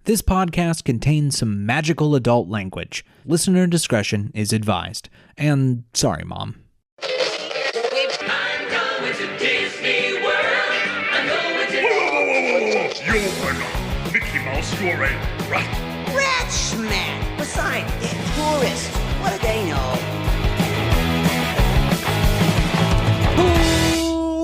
This podcast contains some magical adult language. Listener discretion is advised. And sorry, Mom. I'm going to Disney World. I'm going to... Whoa. You're not Mickey Mouse, you're a rat. Rat smack! Besides, they're tourists. What do they know?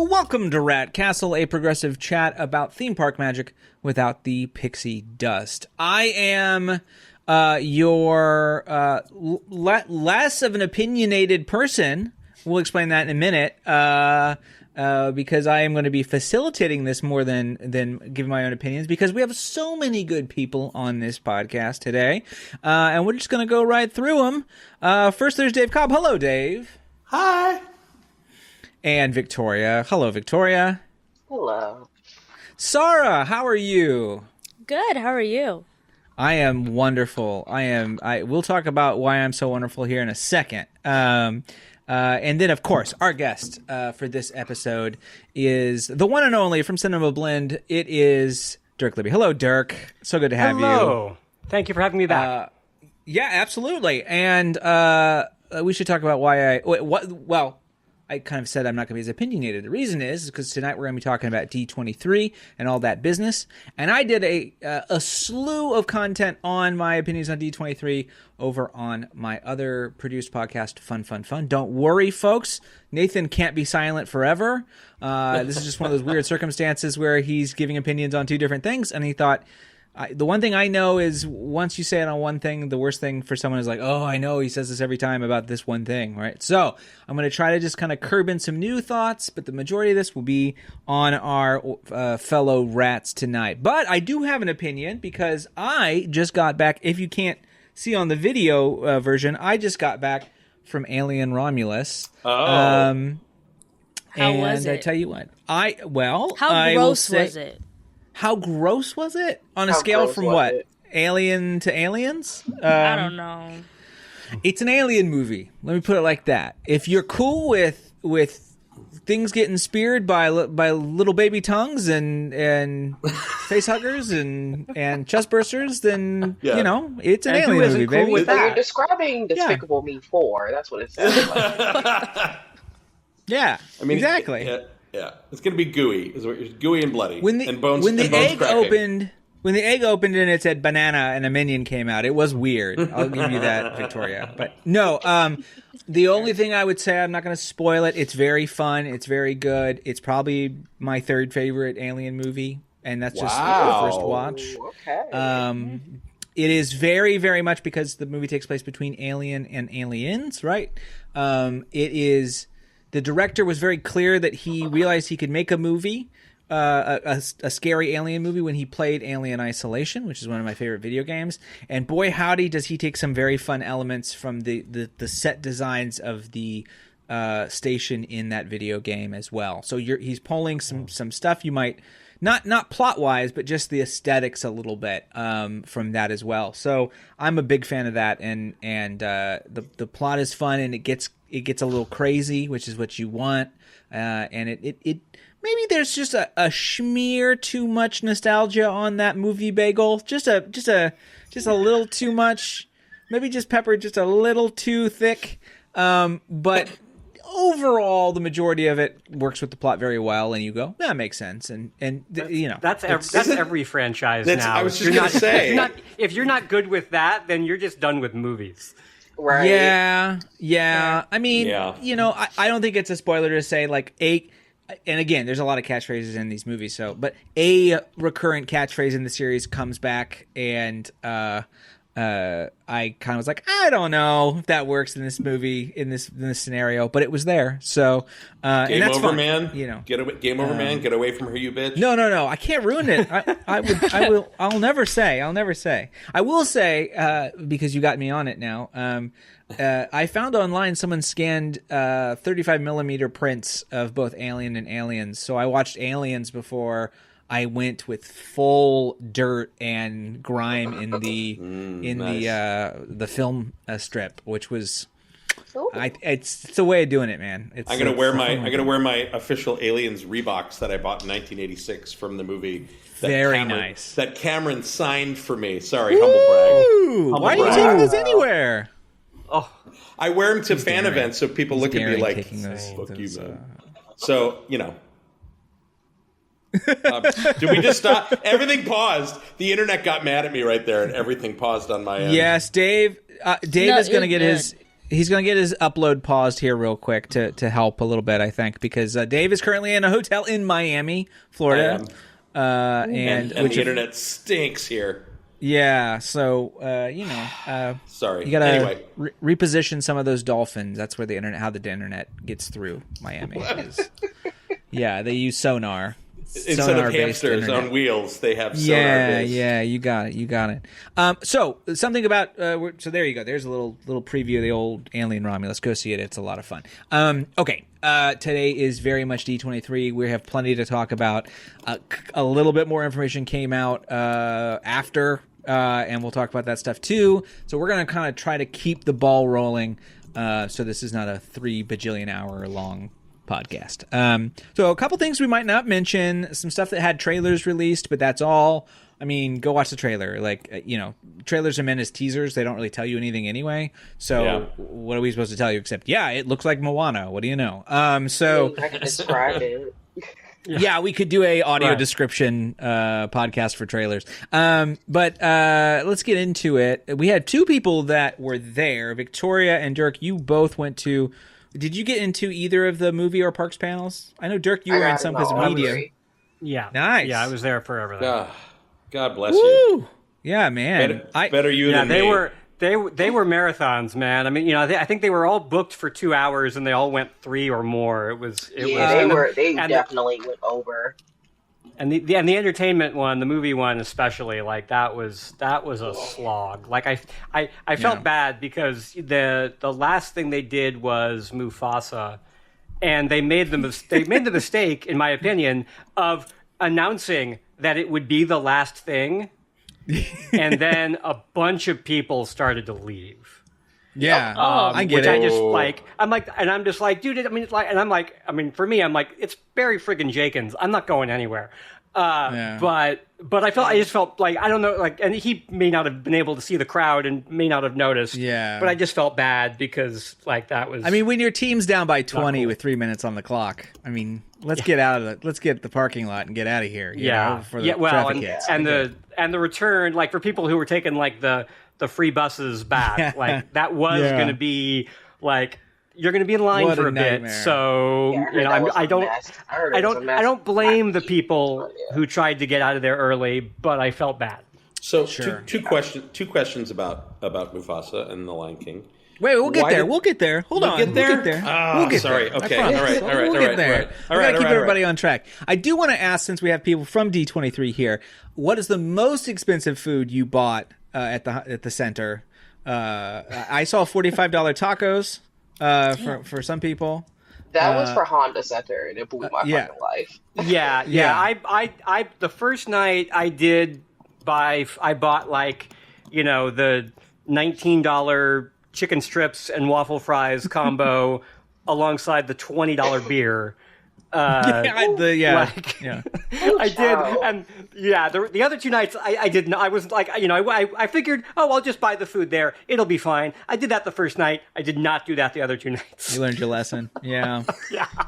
Welcome to Rat Castle, a progressive chat about theme park magic without the pixie dust. I am your less of an opinionated person. We'll explain that in a minute. Because I am going to be facilitating this more than giving my own opinions, because we have so many good people on this podcast today, and we're just going to go right through them. First, there's Dave Cobb. Hello, Dave. Hi. And Victoria. Hello, Victoria. Hello. Sarah, how are you? Good. How are you? I am wonderful. We'll talk about why I'm so wonderful here in a second. And then, of course, our guest for this episode is the one and only from Cinemablend. It is Dirk Libbey. Hello, Dirk. So good to have you. Hello. Thank you for having me back. Yeah, absolutely. And we should talk about why I kind of said I'm not going to be as opinionated. The reason is because tonight we're going to be talking about D23 and all that business. And I did a slew of content on my opinions on D23 over on my other produced podcast, Fun. Don't worry, folks. Nathan can't be silent forever. This is just one of those weird circumstances where he's giving opinions on two different things. And he thought, the one thing I know is once you say it on one thing, the worst thing for someone is like, oh, I know he says this every time about this one thing, right? So I'm going to try to just kind of curb in some new thoughts, but the majority of this will be on our fellow rats tonight. But I do have an opinion because I just got back. If you can't see on the video version, I just got back from Alien Romulus. How was it? I tell you what, How I gross will say, was it? How gross was it? On a How scale gross from was what? it? Alien to Aliens? I don't know. It's an alien movie. Let me put it like that. If you're cool with things getting speared by little baby tongues and face huggers and chest bursters, then you know it's an alien movie, cool baby. with So that? you're describing Despicable Me 4. That's what it sounds like. Yeah, I mean, exactly. Yeah. It's gonna be gooey. Is what you're gooey and bloody. When the and bones, when the and bones egg cracking. opened and it said banana and a minion came out, it was weird. I'll give you that, Victoria. But no, the only thing I would say, I'm not going to spoil it. It's very fun. It's very good. It's probably my third favorite Alien movie, and that's just the first watch. Okay. It is very, very much because the movie takes place between Alien and Aliens, right? It is. The director was very clear that he realized he could make a movie, a scary alien movie, when he played Alien Isolation, which is one of my favorite video games. And boy, howdy, does he take some very fun elements from the set designs of the station in that video game as well. So he's pulling some stuff you might not plot wise, but just the aesthetics a little bit from that as well. So I'm a big fan of that, and the plot is fun, and it gets a little crazy, which is what you want, and it maybe there's just a schmear too much nostalgia on that movie bagel, just a little too much, maybe just peppered just a little too thick, but overall the majority of it works with the plot very well, and you go, that makes sense, and you know That's every franchise now. I was just gonna say, if you're not good with that, then you're just done with movies. Right. Yeah. I mean, you know, I don't think it's a spoiler to say, like, and again, there's a lot of catchphrases in these movies, but a recurrent catchphrase in the series comes back, and I kind of was like, I don't know if that works in this movie, in this scenario, but it was there. So Game and that's over, fun, man. you know. Game over, man. Get away from her, you bitch. No, I can't ruin it. I'll never say. I will say, because you got me on it now. I found online someone scanned 35 millimeter prints of both Alien and Aliens. So I watched Aliens before I went with full dirt and grime in the the film strip, which was It's a way of doing it, man. I'm gonna wear my official Aliens Reeboks that I bought in 1986 from the movie. Nice. That Cameron signed for me. Sorry, humble brag. Why do you take those anywhere? Oh, I wear them to fan events so people look at me like, "Fuck you, man." So did we just stop? Everything paused. The internet got mad at me right there, and everything paused on my end. Yes, Dave. Dave is going to get his. He's going to get his upload paused here real quick to help a little bit, I think, because Dave is currently in a hotel in Miami, Florida. And the internet stinks here. Yeah, so sorry. You gotta anyway. reposition some of those dolphins. That's where how the internet gets through Miami. Yeah, they use sonar. Instead of hamsters on wheels, they have sonar. Yeah, you got it. So something about so there you go. There's a little preview of the old Alien Romulus. Go see it. It's a lot of fun. Okay. Today is very much D23. We have plenty to talk about. A little bit more information came out after, and we'll talk about that stuff too. So we're going to kind of try to keep the ball rolling. So this is not a 3 bajillion hour long podcast. So a couple things we might not mention, some stuff that had trailers released, but that's all. I mean, go watch the trailer. Trailers are meant as teasers. They don't really tell you anything anyway. So what are we supposed to tell you except, it looks like Moana. What do you know? So I can describe it. Yeah, we could do a audio description podcast for trailers. But let's get into it. We had 2 people that were there. Victoria and Dirk, you both went to... Did you get into either of the movie or parks panels? I know, Dirk, you were in some because of media. Yeah. Nice. Yeah, I was there for everything. God bless you. Yeah, man. Better you than me. They were marathons, man. I mean, I think they were all booked for 2 hours, and they all went 3 or more. They definitely went over. And the entertainment one, the movie one especially, like that was a slog. Like I felt bad because the last thing they did was Mufasa, and they made the mistake, in my opinion, of announcing that it would be the last thing, and then a bunch of people started to leave. Yeah, I get which it. I just I'm just like, dude. For me, I'm like, it's Barry friggin' Jenkins. I'm not going anywhere. But I just felt like, I don't know, like, and he may not have been able to see the crowd and may not have noticed. Yeah. But I just felt bad because, like, that was. I mean, when your team's down by 20 with 3 minutes on the clock, I mean, let's get out of it. Let's get the parking lot and get out of here. And the return, like, for people who were taking like the free buses back, like that was going to be like, you're going to be in line for a bit. So, I don't blame the people who tried to get out of there early, but I felt bad. So two questions about Mufasa and the Lion King. Wait, we'll get there. We'll get there. Hold on. We'll get there. We'll get there. Okay. All right. We'll get there. We gotta keep everybody on track. I do want to ask, since we have people from D23 here, what is the most expensive food you bought at the center? I saw $45 tacos for some people. That was for Honda Center, and it blew my fucking life. Yeah. I the first night I bought like, the $19 chicken strips and waffle fries combo alongside the $20 beer. I did, and the other 2 nights I didn't. I was like, I figured, I'll just buy the food there. It'll be fine. I did that the first night. I did not do that the other 2 nights. You learned your lesson. Yeah.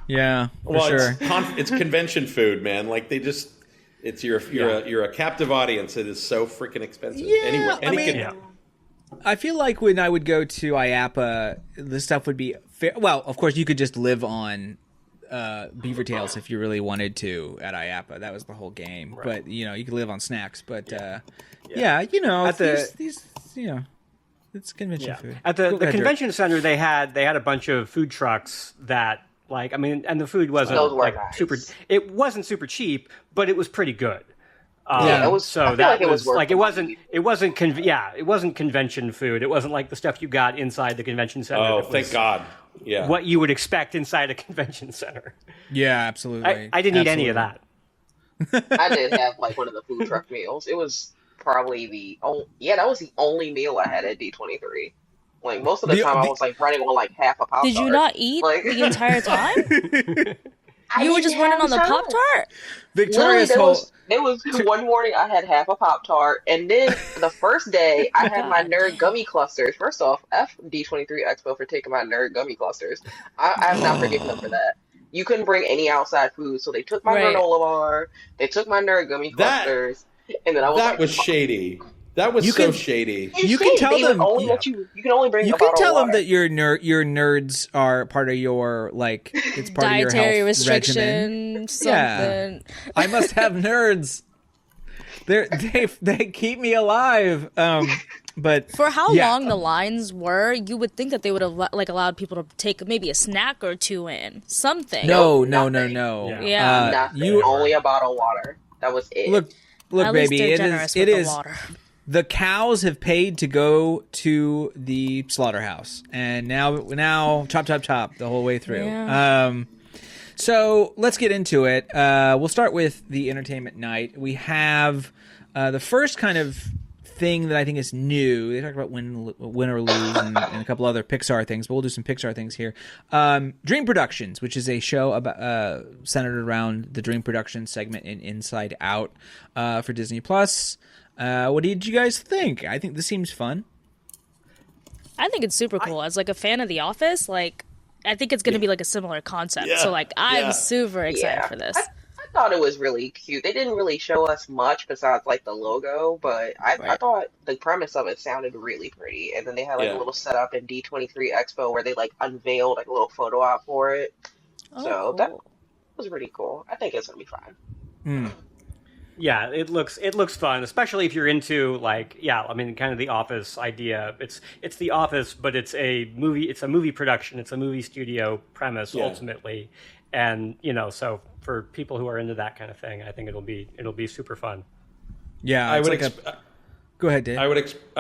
Yeah. For sure. It's convention food, man. Like you're a captive audience. It is so freaking expensive. Yeah, I feel like when I would go to IAPA, this stuff would be fair. Well, of course, you could just live on beaver tails if you really wanted to at IAPA. That was the whole game. Right. But you could live on snacks. But it's convention food. At the convention center, they had a bunch of food trucks that, like, I mean, and the food wasn't super. It wasn't super cheap, but it was pretty good. It was. So that was like it wasn't convention food. It wasn't like the stuff you got inside the convention center. Oh, thank God. Yeah. What you would expect inside a convention center. Yeah, absolutely. I didn't eat any of that. I did have like one of the food truck meals. It was probably that was the only meal I had at D23. Like most of the time, I was like running on like half a Pop-Tart. Did you not eat Like- the entire time? I You were didn't just running have on the time. Pop-Tart? Victoria's Literally, whole. there was one morning I had half a Pop-Tart, and then the first day I had my nerd gummy clusters. First off, F D23 Expo for taking my nerd gummy clusters. I have not forgiven them for that. You couldn't bring any outside food, so they took my Right. granola bar, they took my nerd gummy clusters, and then I was That like, was shady. That was You so can- shady. It's You can shady. tell They would them- only yeah. let you can only bring You a can bottle tell of them water. that your nerds are part of your like it's part Dietary of your health restriction, regimen. something. I must have nerds. They keep me alive. But For how yeah. long the lines were, you would think that they would have like allowed people to take maybe a snack or two in. Something. No. Yeah. Nothing. You Only a bottle of water. That was it. look, At least baby. they're It generous is. It with the is. water. The cows have paid to go to the slaughterhouse, and now chop the whole way through. Yeah. So let's get into it. We'll start with the entertainment night. We have the first kind of thing that I think is new. They talk about win or lose and a couple other Pixar things, but we'll do some Pixar things here. Dream Productions, which is a show about centered around the Dream Productions segment in Inside Out for Disney Plus. What did you guys think? I think this seems fun. I think it's super cool. As like a fan of The Office, like I think it's going to be like a similar concept. Yeah. So like I'm super excited Yeah. for this. I thought it was really cute. They didn't really show us much besides like the logo, but I thought the premise of it sounded really pretty. And then they had like Yeah. a little setup in D23 Expo where they like unveiled like a little photo op for it. Oh, So cool. that was pretty cool. I think it's gonna be fine. Yeah, it looks fun, especially if you're into like I mean kind of the Office idea. It's the Office, but it's a movie production, it's a movie studio premise ultimately. And so for people who are into that kind of thing, I think it'll be super fun. Yeah, I it's would. like Go ahead, Dave. I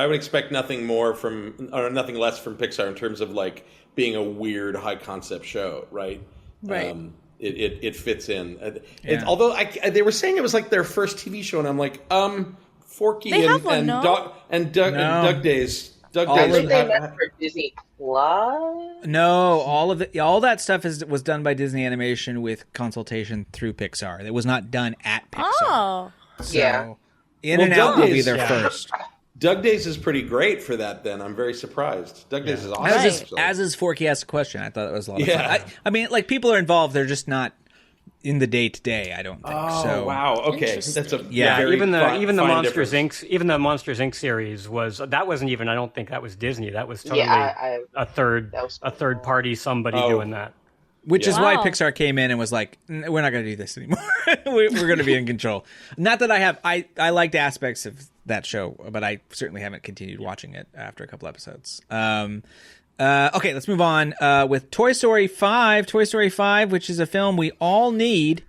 would expect nothing more from, or nothing less from Pixar in terms of like being a weird high concept show, right? Right. It fits in. Yeah. Although they were saying it was like their first TV show, and I'm like, Forky They have and one, and no? Doug and Doug No. and Doug Days. Doug All I Days think they have- meant for Disney Plus. No, all that stuff was done by Disney Animation with consultation through Pixar. It was not done at Pixar. Oh. So, Yeah. In Well, and Doug Out will be Days- their yeah. first. Doug Days is pretty great for that. Then I'm very surprised. Doug Days is awesome. Right. As is Forky asked a question. I thought it was a lot of Yeah. fun. I mean, like people are involved. They're just not in the day to day. I don't think. Oh so. wow! Okay, Interesting. that's a Yeah, very even the fine Monsters difference. Inc. Even the Monsters Inc. series wasn't even. I don't think that was Disney. That was totally Yeah, a third that was party somebody Oh. doing that. Which is why Wow. Pixar came in and was like, "We're not going to do this anymore. We're going to be in control." Not that I liked aspects of that show, but I certainly haven't continued watching it after a couple episodes. Okay, let's move on with Toy Story 5. Toy Story 5, which is a film we all need.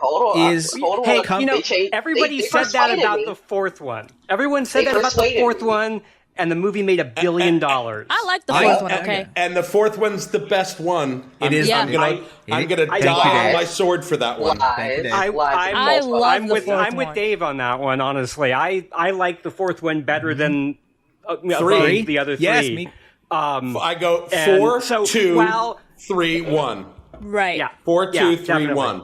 Hold on. Is- Hold on. hey, They changed- Everybody they said that persuaded about me. the fourth one. Everyone said They that about the persuaded fourth me. one, and the movie made $1 billion. I like the fourth one, okay? And the fourth one's the best one. It is. Yeah. I'm gonna I- die Thank you, on Dave. my sword for that one. Lies. Dave. I Lies. love I'm the with fourth I'm with one. Dave on that one. Honestly, I like the fourth one better than Three? above the other three. Yes, me. I go And 4, so, 2, well- 3, 1. Right. Yeah, 4, 2, yeah, 3, definitely. 1.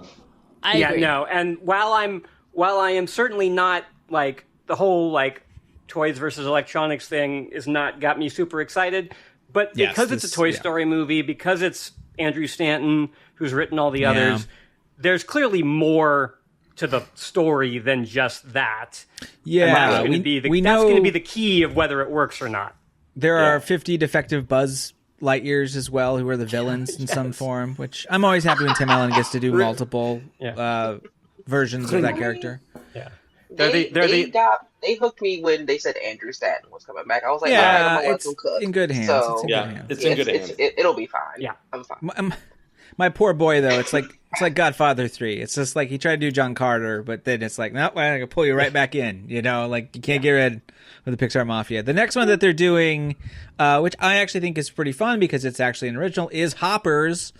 I Yeah, agree. no. And while I am certainly not like the whole like toys versus electronics thing is not got me super excited, but Yes, because it's this- a Toy yeah. Story movie, because it's Andrew Stanton who's written all the others, there's clearly more to the story than just that. And Yeah, that's going to be that's going to be the key of whether it works or not. There are 50 defective Buzz Lightyears as well, who are the villains in some form. Which I'm always happy when Tim Allen gets to do multiple versions of that character. Yeah, They hooked me when they said Andrew Stanton was coming back. I was like, Yeah, all right, I'm gonna let it's them cook. in good hands. So, It's in Yeah, good hands. it's in good hands. It'll be fine. Yeah. I'm fine. My poor boy, though, it's like Godfather 3. It's just like he tried to do John Carter, but then it's like, nope, I'm gonna pull you right back in. You know, like you can't get rid of the Pixar Mafia. The next one that they're doing, which I actually think is pretty fun because it's actually an original, is Hoppers,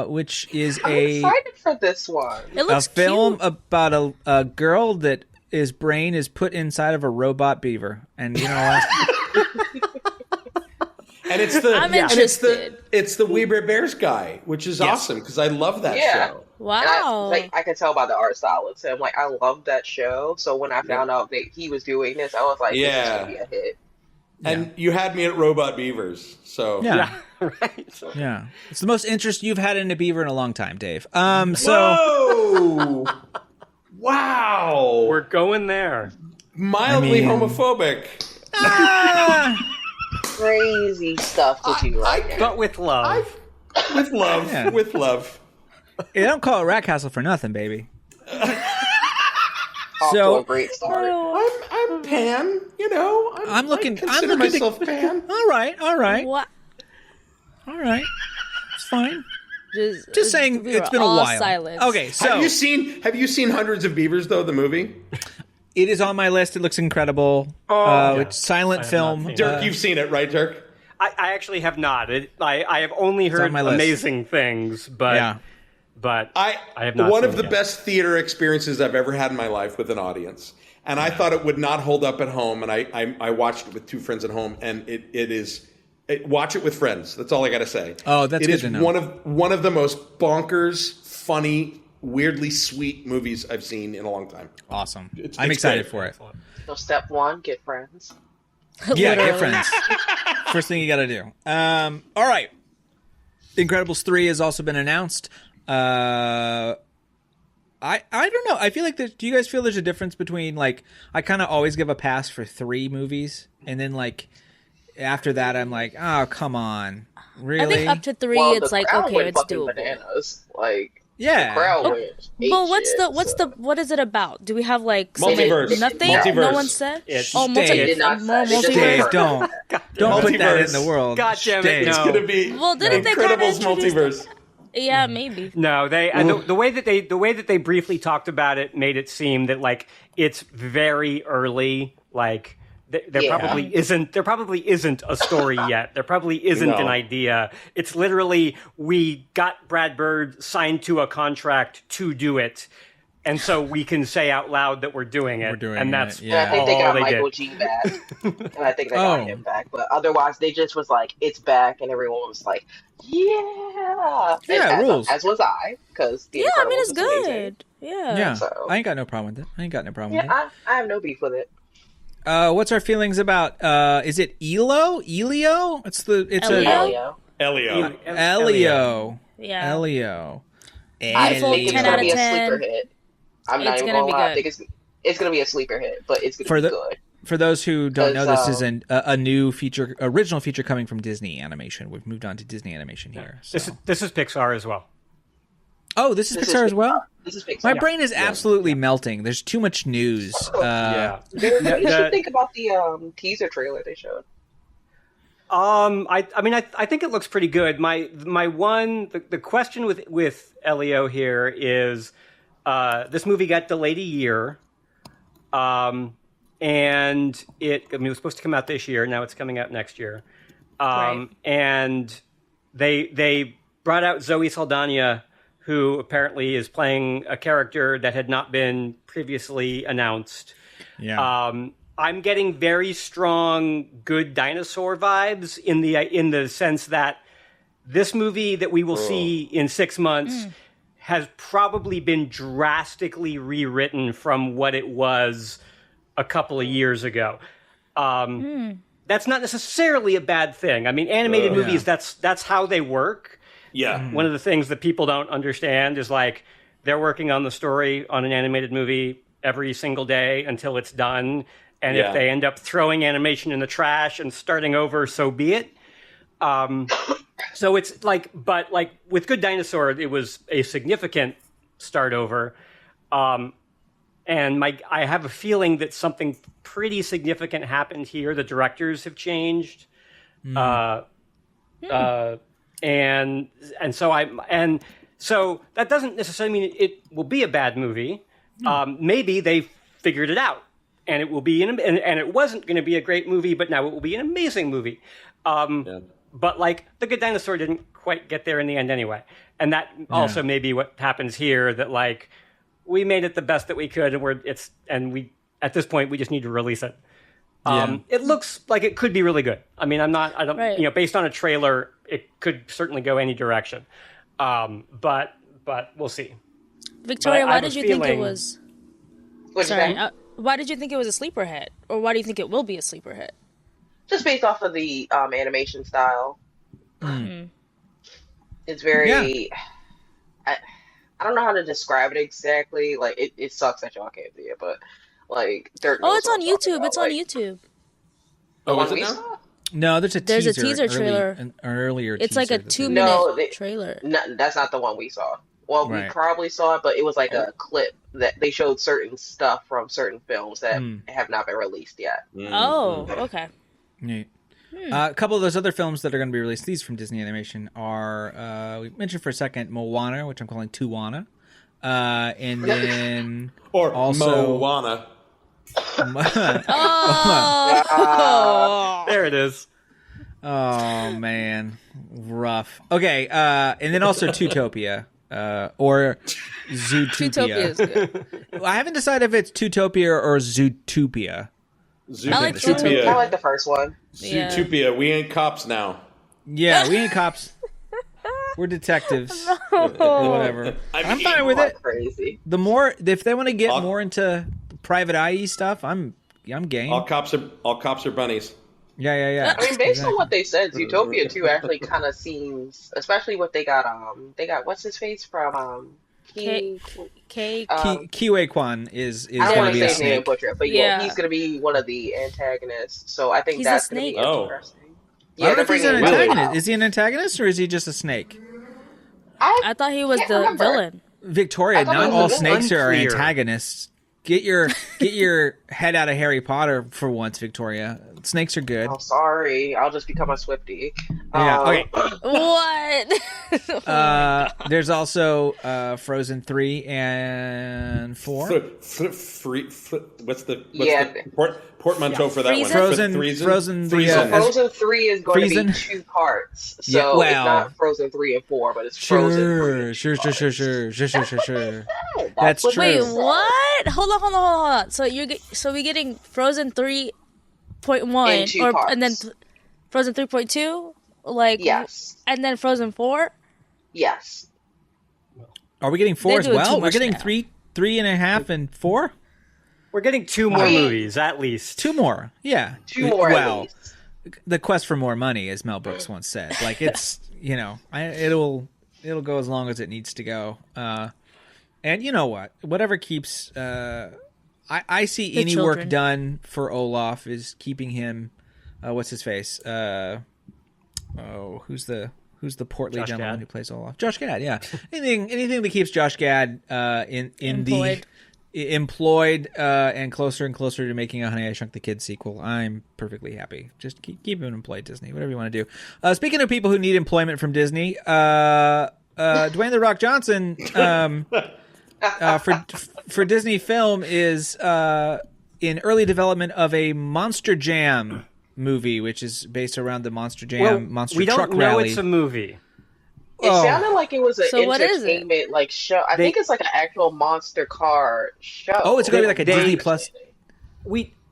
which is I'm excited for this one. It a looks film cute. about a girl that his brain is put inside of a robot beaver, and you know what? And it's the I'm and interested. it's the We Bare Bears guy, which is awesome because I love that show. Wow. And I could tell by the art style of him. Like, I love that show. So when I found out that he was doing this, I was like, this is going to be a hit. And you had me at Robot Beavers, so Right. Yeah, it's the most interest you've had in a beaver in a long time, Dave. Whoa! Wow! We're going there. Mildly homophobic. Crazy stuff to do right now. But with love. With love. Yeah. With love. You don't call it Rat Castle for nothing, baby. Off So- to a great start. I'm pan, you know. I'm looking- I consider I'm looking to- myself pan. All right. What? All right. It's fine. Just Just saying, we were it's been a all while. silent. Okay, so Have you seen Hundreds of Beavers though? The movie. it is on my list. It looks incredible. It's silent film. seen it. Dirk, you've seen it, right, Dirk? I actually have not. I have only heard on my list. amazing things, but Yeah. I have not. One seen of it the yet. best theater experiences I've ever had in my life with an audience, and I thought it would not hold up at home. And I watched it with two friends at home, and it is. Watch it with friends. That's all I got to say. Oh, that's it good is to know. one of the most bonkers, funny, weirdly sweet movies I've seen in a long time. Awesome. It's I'm excited great. for it. So step one, get friends. Yeah, get friends. First thing you got to do. All right. Incredibles 3 has also been announced. I don't know. I feel like do you guys feel there's a difference between like I kind of always give a pass for 3 movies, and then like after that I'm like, oh come on, really? I think up to 3, Well, it's the like crowd okay, went it's fucking doable. bananas. Like, Yeah. the crowd went ape But shit, what is it about? Do we have like Multiverse. nothing? Multiverse. No one said. It's- Oh, Dave. multi- Did not more say. It doesn't Dave, work. don't put that in the world. God damn it, Dave. no. It's gonna be Well, didn't they kinda Incredibles introduce multiverse. Yeah, maybe. No, they the way that they briefly talked about it made it seem that like it's very early. Like there Yeah. probably isn't a story yet. There probably isn't No. an idea. It's literally we got Brad Bird signed to a contract to do it, and so we can say out loud that we're doing it. We're doing and it, that's yeah. And I think they all got they Michael did. G back. And I think they got Oh. him back. But otherwise, they just was like, it's back. And everyone was like, yeah. Yeah, And rules. As was I. Because Yeah, I mean it's amazing. good. Yeah. Yeah, So- I ain't got no problem with it. I ain't got no problem with Yeah, I have no beef with it. it. What's our feelings about? Is it Elio? It's Elio? Elio. Elio. Yeah. Elio. I Full think it's 10 going out to be of a 10. sleeper hit. I'm not It's even gonna going be to lie. I good. think it's going to be a sleeper hit, but it's going For to be the- good. For those who don't know, this is Because, a new original feature coming from Disney Animation. We've moved on to Disney Animation here. So. This is Pixar as well. Oh, this is This Pixar is as well? This is Pixar. My brain is absolutely melting. There's too much news. Yeah. What did you think about the teaser trailer they showed? I think it looks pretty good. The question with Elio here is this movie got delayed a year, and it was supposed to come out this year. Now it's coming out next year, Right. and they brought out Zoe Saldana, who apparently is playing a character that had not been previously announced. Yeah. I'm getting very strong Good Dinosaur vibes in the sense that this movie that we will see in 6 months has probably been drastically rewritten from what it was a couple of years ago. That's not necessarily a bad thing. I mean, animated movies, that's how they work. Yeah. One of the things that people don't understand is like they're working on the story on an animated movie every single day until it's done. And Yeah. if they end up throwing animation in the trash and starting over, so be it. So it's like, but like with Good Dinosaur, it was a significant start over. And I have a feeling that something pretty significant happened here. The directors have changed. And so that doesn't necessarily mean it will be a bad movie. Maybe they figured it out, and it will be and it wasn't going to be a great movie, but now it will be an amazing movie. But like The Good Dinosaur didn't quite get there in the end anyway, and that also may be what happens here. That like we made it the best that we could, and we at this point we just need to release it. It looks like it could be really good. I mean, Right. based on a trailer, it could certainly go any direction. But we'll see. Victoria, But I why have a did you think it feeling- was? What'd you Sorry, say? why did you think it was a sleeper hit, or why do you think it will be a sleeper hit? Just based off of the animation style. It's very. Yeah. I don't know how to describe it exactly. Like it sucks that y'all can't see it, but like Dirk Oh, knows it's what on I'm talking YouTube. about. It's on Like, YouTube. the Oh, one is it we now? saw? No, there's a teaser. trailer. An earlier It's teaser like a that 2 they- minute No, trailer. No, that's not the one we saw. Well, Right. we probably saw it, but it was like a clip that they showed certain stuff from certain films that have not been released yet. Oh, okay. Neat. A couple of those other films that are going to be released, these from Disney Animation, are we mentioned for a second Moana, which I'm calling Tuana, and then Or also Moana. There it is. Oh man, rough. Okay, and then also Zootopia, or Zootopia. Zootopia is good. I haven't decided if it's Zootopia or Zootopia. I like I Zootopia. like the first one. Yeah. Zootopia. We ain't cops now. Yeah, we ain't cops. We're detectives. Or whatever. I'm fine with it. Crazy. The more, if they want to get I'll- more into private eye stuff, I'm game. All cops are bunnies. Yeah. I mean, based on what they said, Zootopia 2 actually kind of seems, especially what they got what's his face from K. Kiwi Kwan is I don't going want to to be say a his name and snake. butcher it, but Yeah. he's going to be one of the antagonists. So I think He's a that's going to be snake. Oh. interesting. I don't know if he's an they're bringing him antagonist. back. Is he an antagonist or is he just a snake? I thought he was Can't the remember. villain. Victoria, I thought not it was all a bit snakes are unclear. antagonists. Get your head out of Harry Potter for once, Victoria. Snakes are good. Oh, sorry. I'll just become a Swiftie. Yeah. Um, Okay. What? There's also Frozen 3 and 4. What's the Yeah. portmanteau for that one? Frozen- Threeson? Frozen the, Threeson. Frozen 3 is going to Friesen? be 2 parts. So Yeah, well- it's not Frozen 3 and 4, but it's Frozen 3. Sure. That's That's what true. they Wait, said. what? Hold on. So we're getting Frozen 3.1 In 2 parts. and then Frozen 3.2, like Yes. and then Frozen 4. Yes. Are we getting 4 They're as doing well? too We're much getting now. 3 and a half, and 4. We're getting 2 more movies at least. 2 more. Yeah. 2 more Well, at least. the quest for more money, as Mel Brooks once said. Like it's it'll go as long as it needs to go. And you know what? Whatever keeps I see The any work children. done for Olaf is keeping him what's his face? Who's the portly Josh gentleman Gad. who plays Olaf? Josh Gad, yeah. Anything that keeps Josh Gad in Employed. the employed and closer to making a Honey I Shrunk the Kids sequel, I'm perfectly happy. Just keep him employed, Disney. Whatever you want to do. Speaking of people who need employment from Disney, Dwayne The Rock Johnson for Disney Film is in early development of a Monster Jam movie, which is based around the Monster Jam Monster we don't Truck know Rally. it's a movie. It sounded like it was an So what is it? entertainment like show. I think it's like an actual monster car show. Oh, it's going to be like a They- Disney Plus.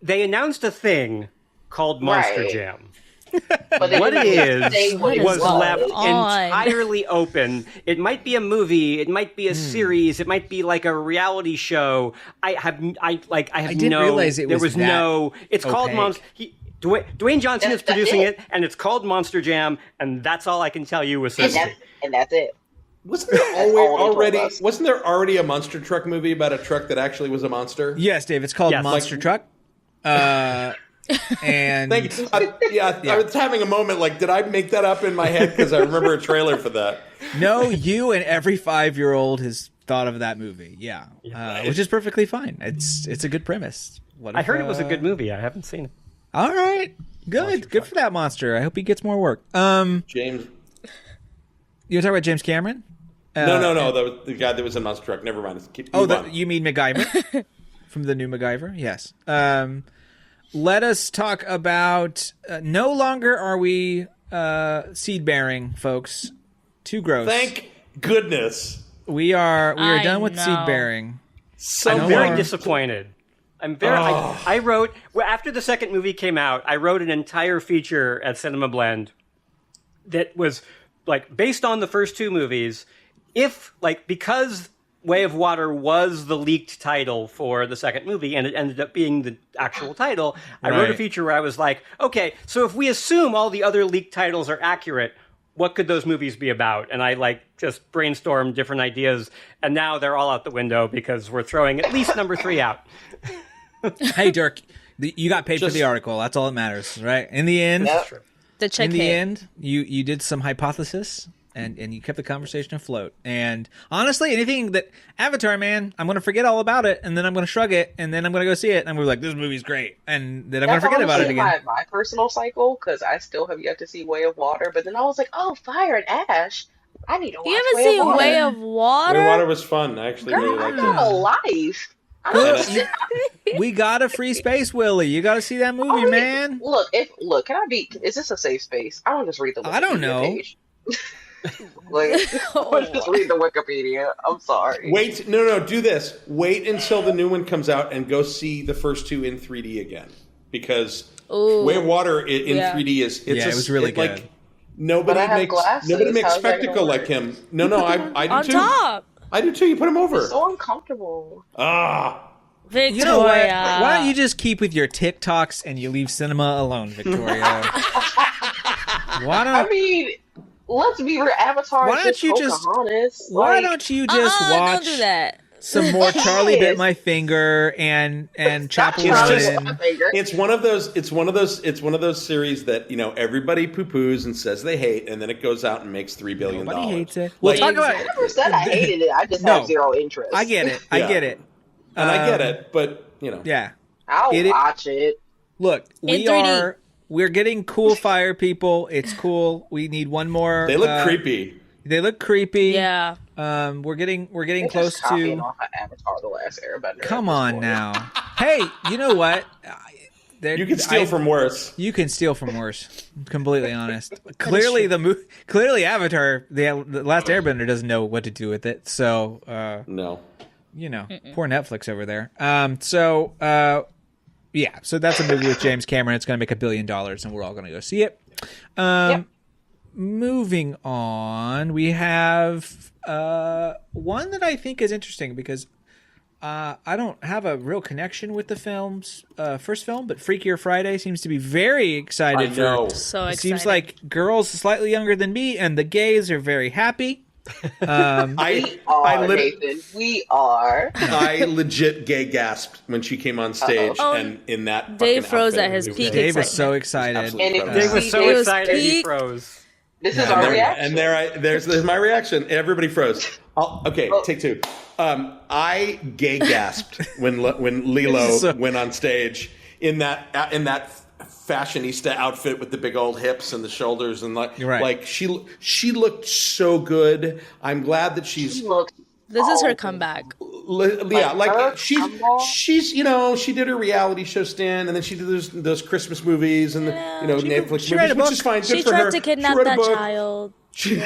They announced a thing called Monster Right. Jam. But they What didn't it say is what it was left on? entirely open. It might be a movie, it might be a series, it might be like a reality show. I didn't no. realize it there was was that no. It's called opaque. Monster. Dwayne Johnson is That's producing it. it, and it's called Monster Jam, and that's all I can tell you with And certainty. that's it. Wasn't there all they told already? us. Wasn't there already a monster truck movie about a truck that actually was a monster? Yes, Dave. It's called Yes. Monster Like- Truck. And Thank you. I was having a moment like, did I make that up in my head? Because I remember a trailer for that. no, you and every 5-year-old has thought of that movie. Yeah, which is perfectly fine. It's a good premise. What I if, heard it was a good movie. I haven't seen it. All right, good for that monster. I hope he gets more work. James. You talking about James Cameron? No. That was the guy that was in Monster Truck. Never mind. Oh, you mean MacGyver from the new MacGyver? Yes. Let us talk about. No longer are we seed bearing, folks. Too gross. Thank goodness. We are I done with know. seed bearing. So I'm No very more. disappointed. I wrote after the second movie came out. I wrote an entire feature at Cinemablend that was like based on the first two movies. Because Way of Water was the leaked title for the second movie, and it ended up being the actual title. I wrote a feature where I was like, okay, so if we assume all the other leaked titles are accurate, what could those movies be about? And I just brainstormed different ideas, and now they're all out the window because we're throwing at least number 3 out. Hey, Dirk, you got paid for the article. That's all that matters, right? In the end, The check in the hit. end, you did some hypothesis and you kept the conversation afloat. And honestly, anything that Avatar, man, I'm going to forget all about it, and then I'm going to shrug it, and then I'm going to go see it, and I'm going to be like, this movie's great, and then I'm going to forget about it again. My personal cycle, because I still have yet to see Way of Water, but then I was like, oh, Fire and Ash. I need to watch You haven't seen Way of Water? Way of Water was fun. I actually really liked I have a it. life. Good. We got a free space, Willie. You got to see that movie, man. Look, can I be? Is this a safe space? I don't just read the Wikipedia I don't know. page. I just read the Wikipedia. I'm sorry. Wait, no, do this. Wait until the new one comes out and go see the first two in 3D again, because Way of Water in 3D it was really good. Like, nobody makes spectacle like him. No, I do On too. top. I do too. You put him over. It's so uncomfortable. Victoria. You know what? Why don't you just keep with your TikToks and you leave cinema alone, Victoria? I mean, let's be real. Avatar. Why don't you just? Pocahontas. Why don't you just watch Don't do that. some more Charlie Bit My Finger and Chapel Mountain? It's one of those series that everybody poo-poos and says they hate, and then it goes out and makes $3 billion. Nobody hates it. Well, talk about. I never said I hated it. I just have zero interest. I get it. I get it. And I get it, but yeah, I'll watch it. Look, In 3D. we're getting cool fire people. It's cool. We need one more. they look creepy. They look creepy. Yeah. We're getting They're close just copying to. off of Avatar: The Last Airbender. Come on now. Hey, you know what? You can steal from worse. You can steal from worse. Completely honest. Clearly, Avatar, the Last Airbender, doesn't know what to do with it. So, No. Poor Netflix over there. So that's a movie with James Cameron. It's going to make $1 billion, and we're all going to go see it. Moving on, we have one that I think is interesting because I don't have a real connection with the film's first film, but Freakier Friday seems to be very excited. I know. So It excited. seems like girls slightly younger than me and the gays are very happy. Nathan. We are. I legit gay gasped when she came on stage and in that. Dave fucking froze outfit at his and peak movie. Dave was so excitement. excited. And Absolutely it froze. Dave was so It was excited he peak. froze. This is our reaction. And there's my reaction. Everybody froze. Take two. I gay gasped when Lilo went on stage in that fashionista outfit with the big old hips and the shoulders and she looked so good. I'm glad that she's. This is her comeback. She's she did her reality show stint, and then she did those Christmas movies and Netflix movies, which is fine. Good She for tried her. to kidnap She wrote a that book. child. She do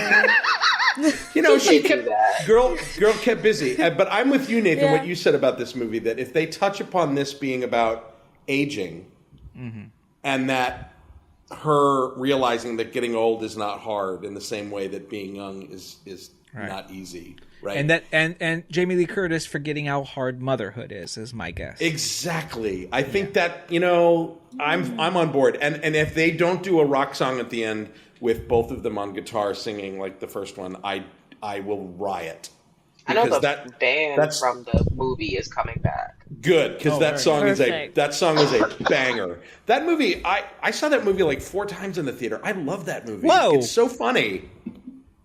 kept that. girl kept busy. But I'm with you, Nathan. Yeah. What you said about this movie, that if they touch upon this being about aging, and that her realizing that getting old is not hard in the same way that being young is not easy. Right. And that and Jamie Lee Curtis forgetting how hard motherhood is my guess. Exactly. I think that I'm on board. And if they don't do a rock song at the end with both of them on guitar singing like the first one, I will riot. I know Because the band from the movie is coming back. Good, because that song is Perfect. a banger. That movie, I saw that movie like 4 times in the theater. I love that movie. Whoa. It's so funny.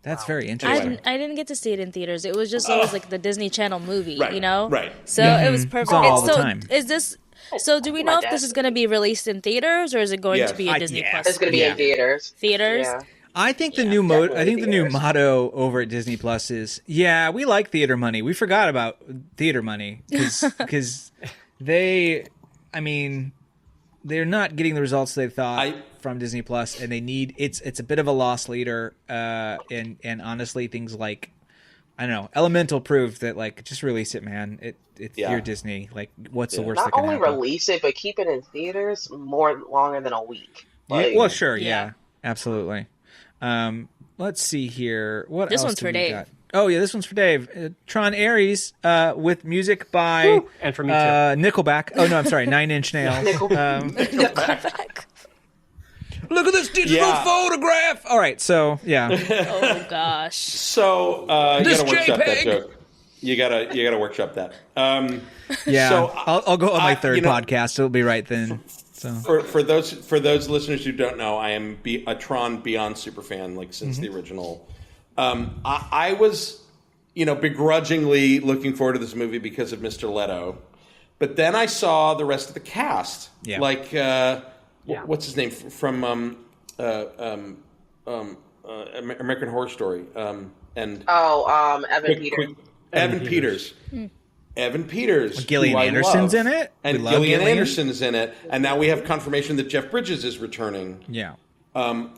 That's very I interesting. didn't get to see it in theaters. It was just always like the Disney Channel movie, Right, right. So it was perfect. It's on all the so time. is this? So do we know if this is going to be released in theaters or is it going Yes. to be a Disney Plus? It's going to be in theaters. Theaters? Yeah. I think the definitely new theaters. motto over at Disney Plus is, we like theater money. We forgot about theater money because they're not getting the results they thought from Disney Plus, and they need it's a bit of a loss leader. And honestly, things like I don't know. Elemental proved that like just release it, man. It's Yeah. your Disney. Like, what's the worst Not that can only happen? release it, but keep it in theaters more longer than a week. Yeah, Like, well, sure, yeah, Yeah. absolutely. Let's see here. What This else one's do for we Dave. got? Oh yeah, this one's for Dave. Tron Ares with music by Woo! And for me too. Nickelback. Oh no, I'm sorry, Nine Inch Nails. Nickelback. Look at this digital Yeah. photograph. All right, so yeah, Oh gosh. So you This gotta workshop that JPEG. joke. You gotta workshop that. yeah. So, I'll go on my third you know- podcast. It'll be right then. So For those listeners who don't know, I am a Tron Beyond super fan, like since the original. I was, begrudgingly looking forward to this movie because of Mr. Leto, but then I saw the rest of the cast, Yeah. like what's his name from American Horror Story, and Evan Peters. Evan Peters. Evan Peters. Gillian who I Anderson's love. in it? And We love Gillian Gillian. Anderson's in it. And now we have confirmation that Jeff Bridges is returning. yeah.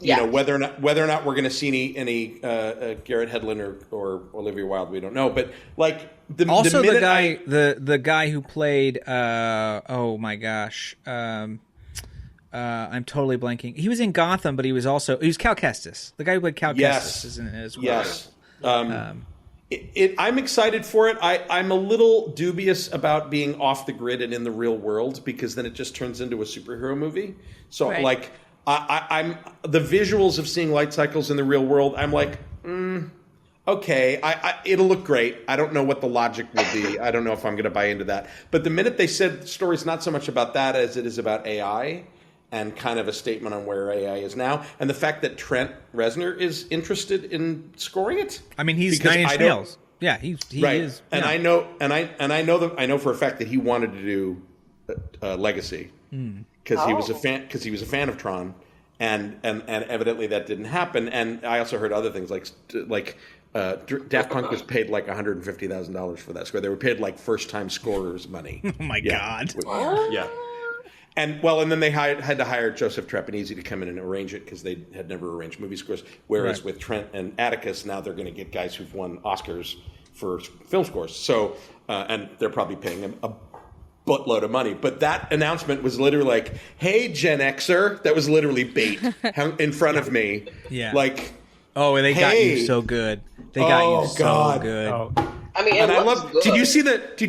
Yeah. Whether or not we're going to see any Garrett Hedlund or Olivia Wilde, we don't know. But like Also, the minute guy, the guy who played, oh my gosh, I'm totally blanking. He was in Gotham, but he was Cal Kestis. The guy who played Cal Yes. Kestis is in it as well. Yes. I'm excited for it. I'm a little dubious about being off the grid and in the real world because then it just turns into a superhero movie. So Right. like I'm the visuals of seeing light cycles in the real world. I'm like, okay, it'll look great. I don't know what the logic will be. I don't know if I'm going to buy into that. But the minute they said the story's not so much about that as it is about AI and kind of a statement on where AI is now, and the fact that Trent Reznor is interested in scoring it. I mean, he's Because Nine I Inch don't- Nails. Yeah, he right. is. And yeah. I know for a fact that he wanted to do Legacy because he was a fan of Tron, and evidently that didn't happen. And I also heard other things like Daft Punk was paid like $150,000 for that score. They were paid like first time scorers money. Oh my God. Yeah. And then they had to hire Joseph Trapanese to come in and arrange it because they had never arranged movie scores. Whereas Right. with Trent and Atticus, now they're going to get guys who've won Oscars for film scores. So, and they're probably paying him a buttload of money. But that announcement was literally like, "Hey, Gen Xer," that was literally bait in front of me. Yeah. Like, Oh, and they got you Hey. so good. They got Oh, you so God. good. Oh, I mean, and it I looks love. good. Did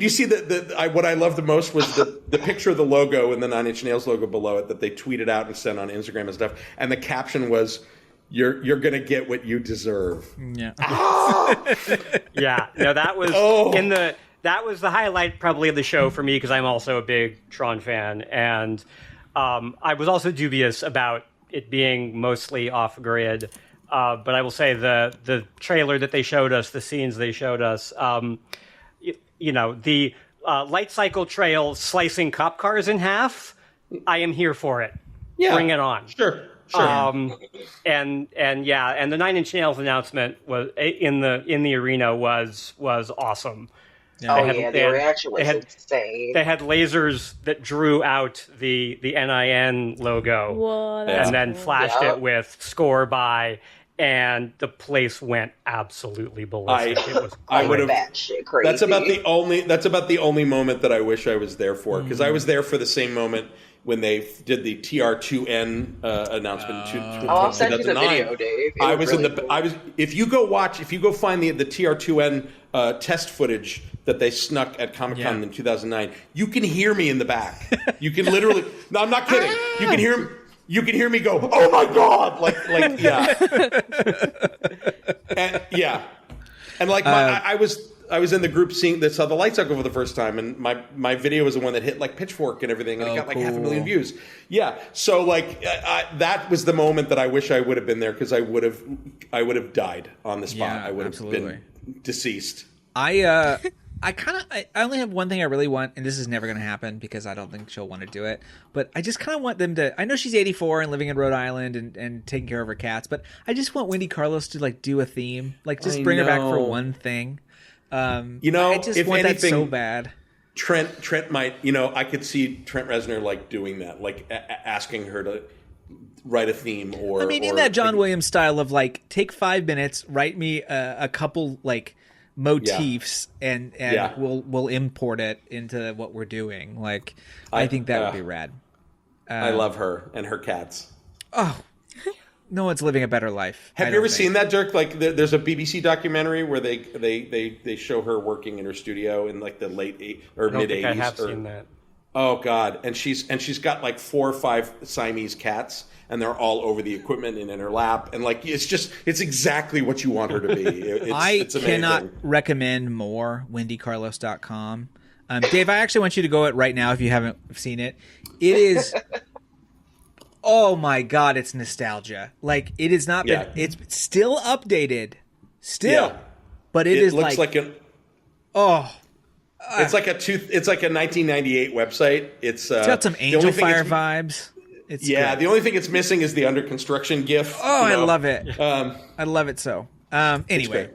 you see what I loved the most was the picture of the logo and the Nine Inch Nails logo below it that they tweeted out and sent on Instagram and stuff. And the caption was, "You're gonna get what you deserve." Yeah. yeah. No, that was Oh. that was the highlight probably of the show for me because I'm also a big Tron fan, and I was also dubious about it being mostly off grid. But I will say the trailer that they showed us, the scenes they showed us, the light cycle trail slicing cop cars in half. I am here for it. Yeah, Bring it on. Sure. And the Nine Inch Nails announcement was in the arena was awesome. The reaction was insane. They had lasers that drew out the NIN logo Whoa, that's and then cool. flashed Yeah. it with score by, and the place went absolutely ballistic. It was I would have. That shit crazy. That's about the only moment that I wish I was there for because I was there for the same moment when they did the TR2N announcement in I'll send you the 2009. video, Dave. It I was was really in the. cool. I was. If you go find the TR2N test footage that they snuck at Comic Con Yeah. in 2009, you can hear me in the back. You can literally. No, I'm not kidding. You can hear him. You can hear me go, "Oh my God!" Like yeah, and, yeah, and like I was in the group saw the light cycle for the first time, and my video was the one that hit like Pitchfork and everything, and it got like 500,000 views. Yeah, so like that was the moment that I wish I would have been there because I would have died on the spot. Yeah, I would have absolutely. been deceased. I only have one thing I really want, and this is never going to happen because I don't think she'll want to do it. But I just kind of want them to. I know she's 84 and living in Rhode Island and taking care of her cats, but I just want Wendy Carlos to like do a theme, like just I bring her back for know. one thing. I just if want that so bad. Trent might, I could see Trent Reznor like doing that, like asking her to write a theme in in that John Williams style of like take 5 minutes, write me a couple like motifs and Yeah. we'll import it into what we're doing. Like, I think that would be rad. I love her and her cats. Oh, no one's living a better life. Have you ever seen that, Dirk? Like, there's a BBC documentary where they show her working in her studio in like the late mid 80s. I have seen that. Oh God! And she's got like 4 or 5 Siamese cats, and they're all over the equipment and in her lap, and like it's exactly what you want her to be. It's amazing. Cannot recommend more wendycarlos.com. Dave, I actually want you to go it right now if you haven't seen it. It is. Oh my God, it's nostalgia. Like, it has not been. It's still updated, but it looks like an. Oh. It's like a 1998 website. It's got some Angel Fire vibes. It's the only thing it's missing is the under construction GIF. Oh, I love it. I love it so. Anyway,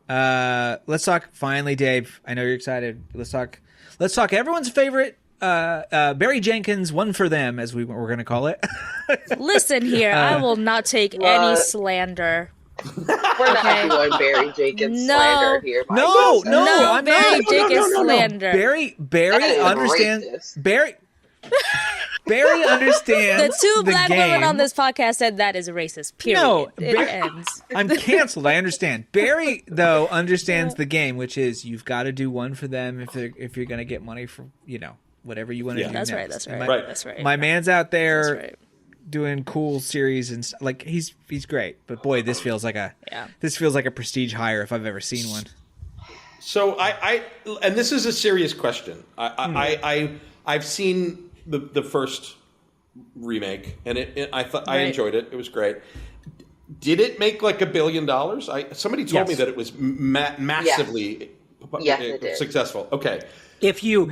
let's talk. Finally, Dave. I know you're excited. Let's talk everyone's favorite. Barry Jenkins, One for Them, as we're going to call it. Listen here, I will not take any slander. We're not doing Barry Jenkins slander here. No, I'm Barry Jenkins slander. Barry understands. Barry understands. The two black game. women on this podcast said that is racist. Period. No, it ends. I'm canceled. I understand. Barry though understands the game, which is you've got to do one for them if you're going to get money from whatever you want to do. That's next. right. That's right. My man's out there doing cool series and like he's great. But boy, this feels like a prestige hire if I've ever seen one. So I and this is a serious question. I've seen the first remake, and I enjoyed it. It was great. Did it make like $1 billion? Somebody told me that it was massively successful. Okay. If you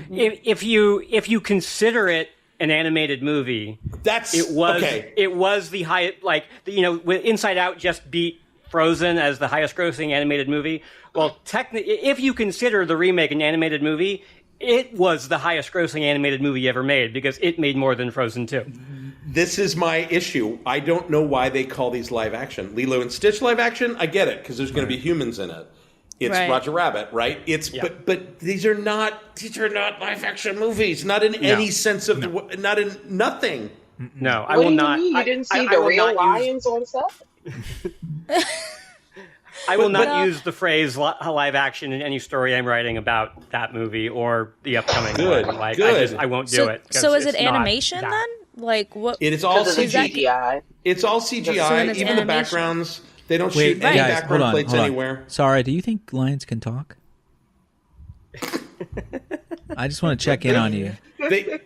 consider it an animated movie, it was the highest. Like Inside Out just beat Frozen as the highest grossing animated movie. Well, if you consider the remake an animated movie, it was the highest grossing animated movie ever made because it made more than Frozen 2. This is my issue. I don't know why they call these live action. Lilo and Stitch live action, I get it because there's going to be humans in it. It's Roger Rabbit, right? But these are not live action movies. Not in any sense of not in nothing. No, I will not. You didn't see the real lions on set? I will not use the phrase live action in any story I'm writing about that movie or the upcoming one. Like, I won't do it. So is it animation then? Like what? It is all CGI. It's all CGI. Even the backgrounds. They don't shoot any background plates anywhere. Sorry, do you think lions can talk? I just want to check in on you. They can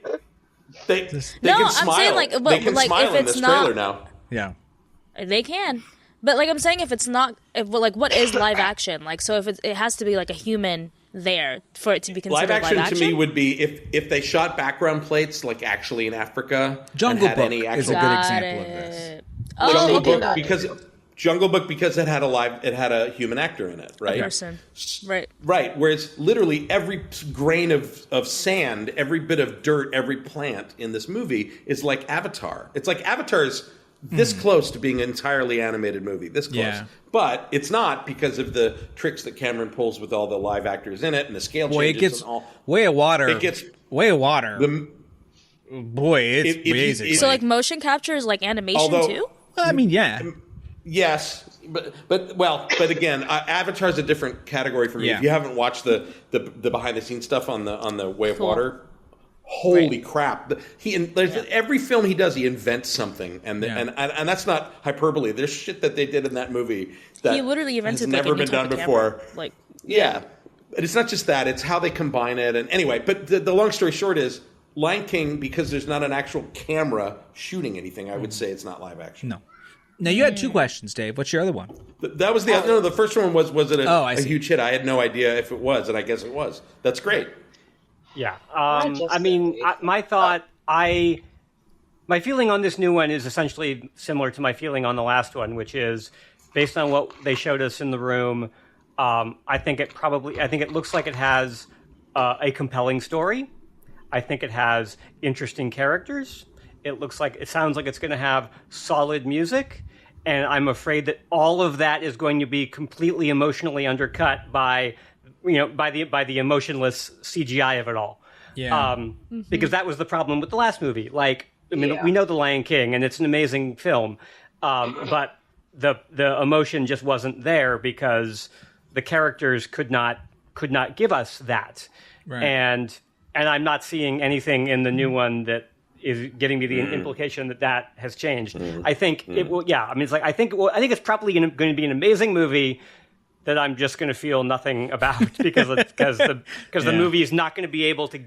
I'm smile. saying they can smile in this trailer now. Yeah, they can. But like I'm saying, if it's not, what is live action? Like, so if it has to be like a human there for it to be considered live action. To me would be if they shot background plates like actually in Africa. Jungle Book is a good example of this. Jungle Book Jungle Book because it had a human actor in it, right? A person, right? Right. Whereas literally every grain of sand, every bit of dirt, every plant in this movie is like Avatar. It's like Avatar is this close to being an entirely animated movie. This close, but it's not because of the tricks that Cameron pulls with all the live actors in it and the scale changes. It gets and all. way of water. It gets way of water. It's amazing. So like motion capture is like animation too. I mean, yeah. Yes, but again, Avatar's a different category for me. If you haven't watched the behind the scenes stuff on the Way of Water, holy crap! Every film he does, he invents something, and that's not hyperbole. There's shit that they did in that movie that he literally invented has never been done before. Like and it's not just that; it's how they combine it. And anyway, but the long story short is Lion King, because there's not an actual camera shooting anything. I would say it's not live action. No. Now, you had 2 questions, Dave. What's your other one? That was the first one was it a huge hit? I had no idea if it was, and I guess it was. That's great. Yeah. I mean, my feeling on this new one is essentially similar to my feeling on the last one, which is based on what they showed us in the room. I think it looks like it has a compelling story. I think it has interesting characters. It sounds like it's going to have solid music. and I'm afraid that all of that is going to be completely emotionally undercut by the emotionless CGI of it all. Yeah. Because that was the problem with the last movie. Like, I mean, we know The Lion King, and it's an amazing film, but the emotion just wasn't there because the characters could not give us that. Right. And I'm not seeing anything in the new one that is giving me the implication that has changed. I think it will. Yeah, I mean, it's like I think it's probably going to be an amazing movie that I'm just going to feel nothing about because the movie is not going to be able to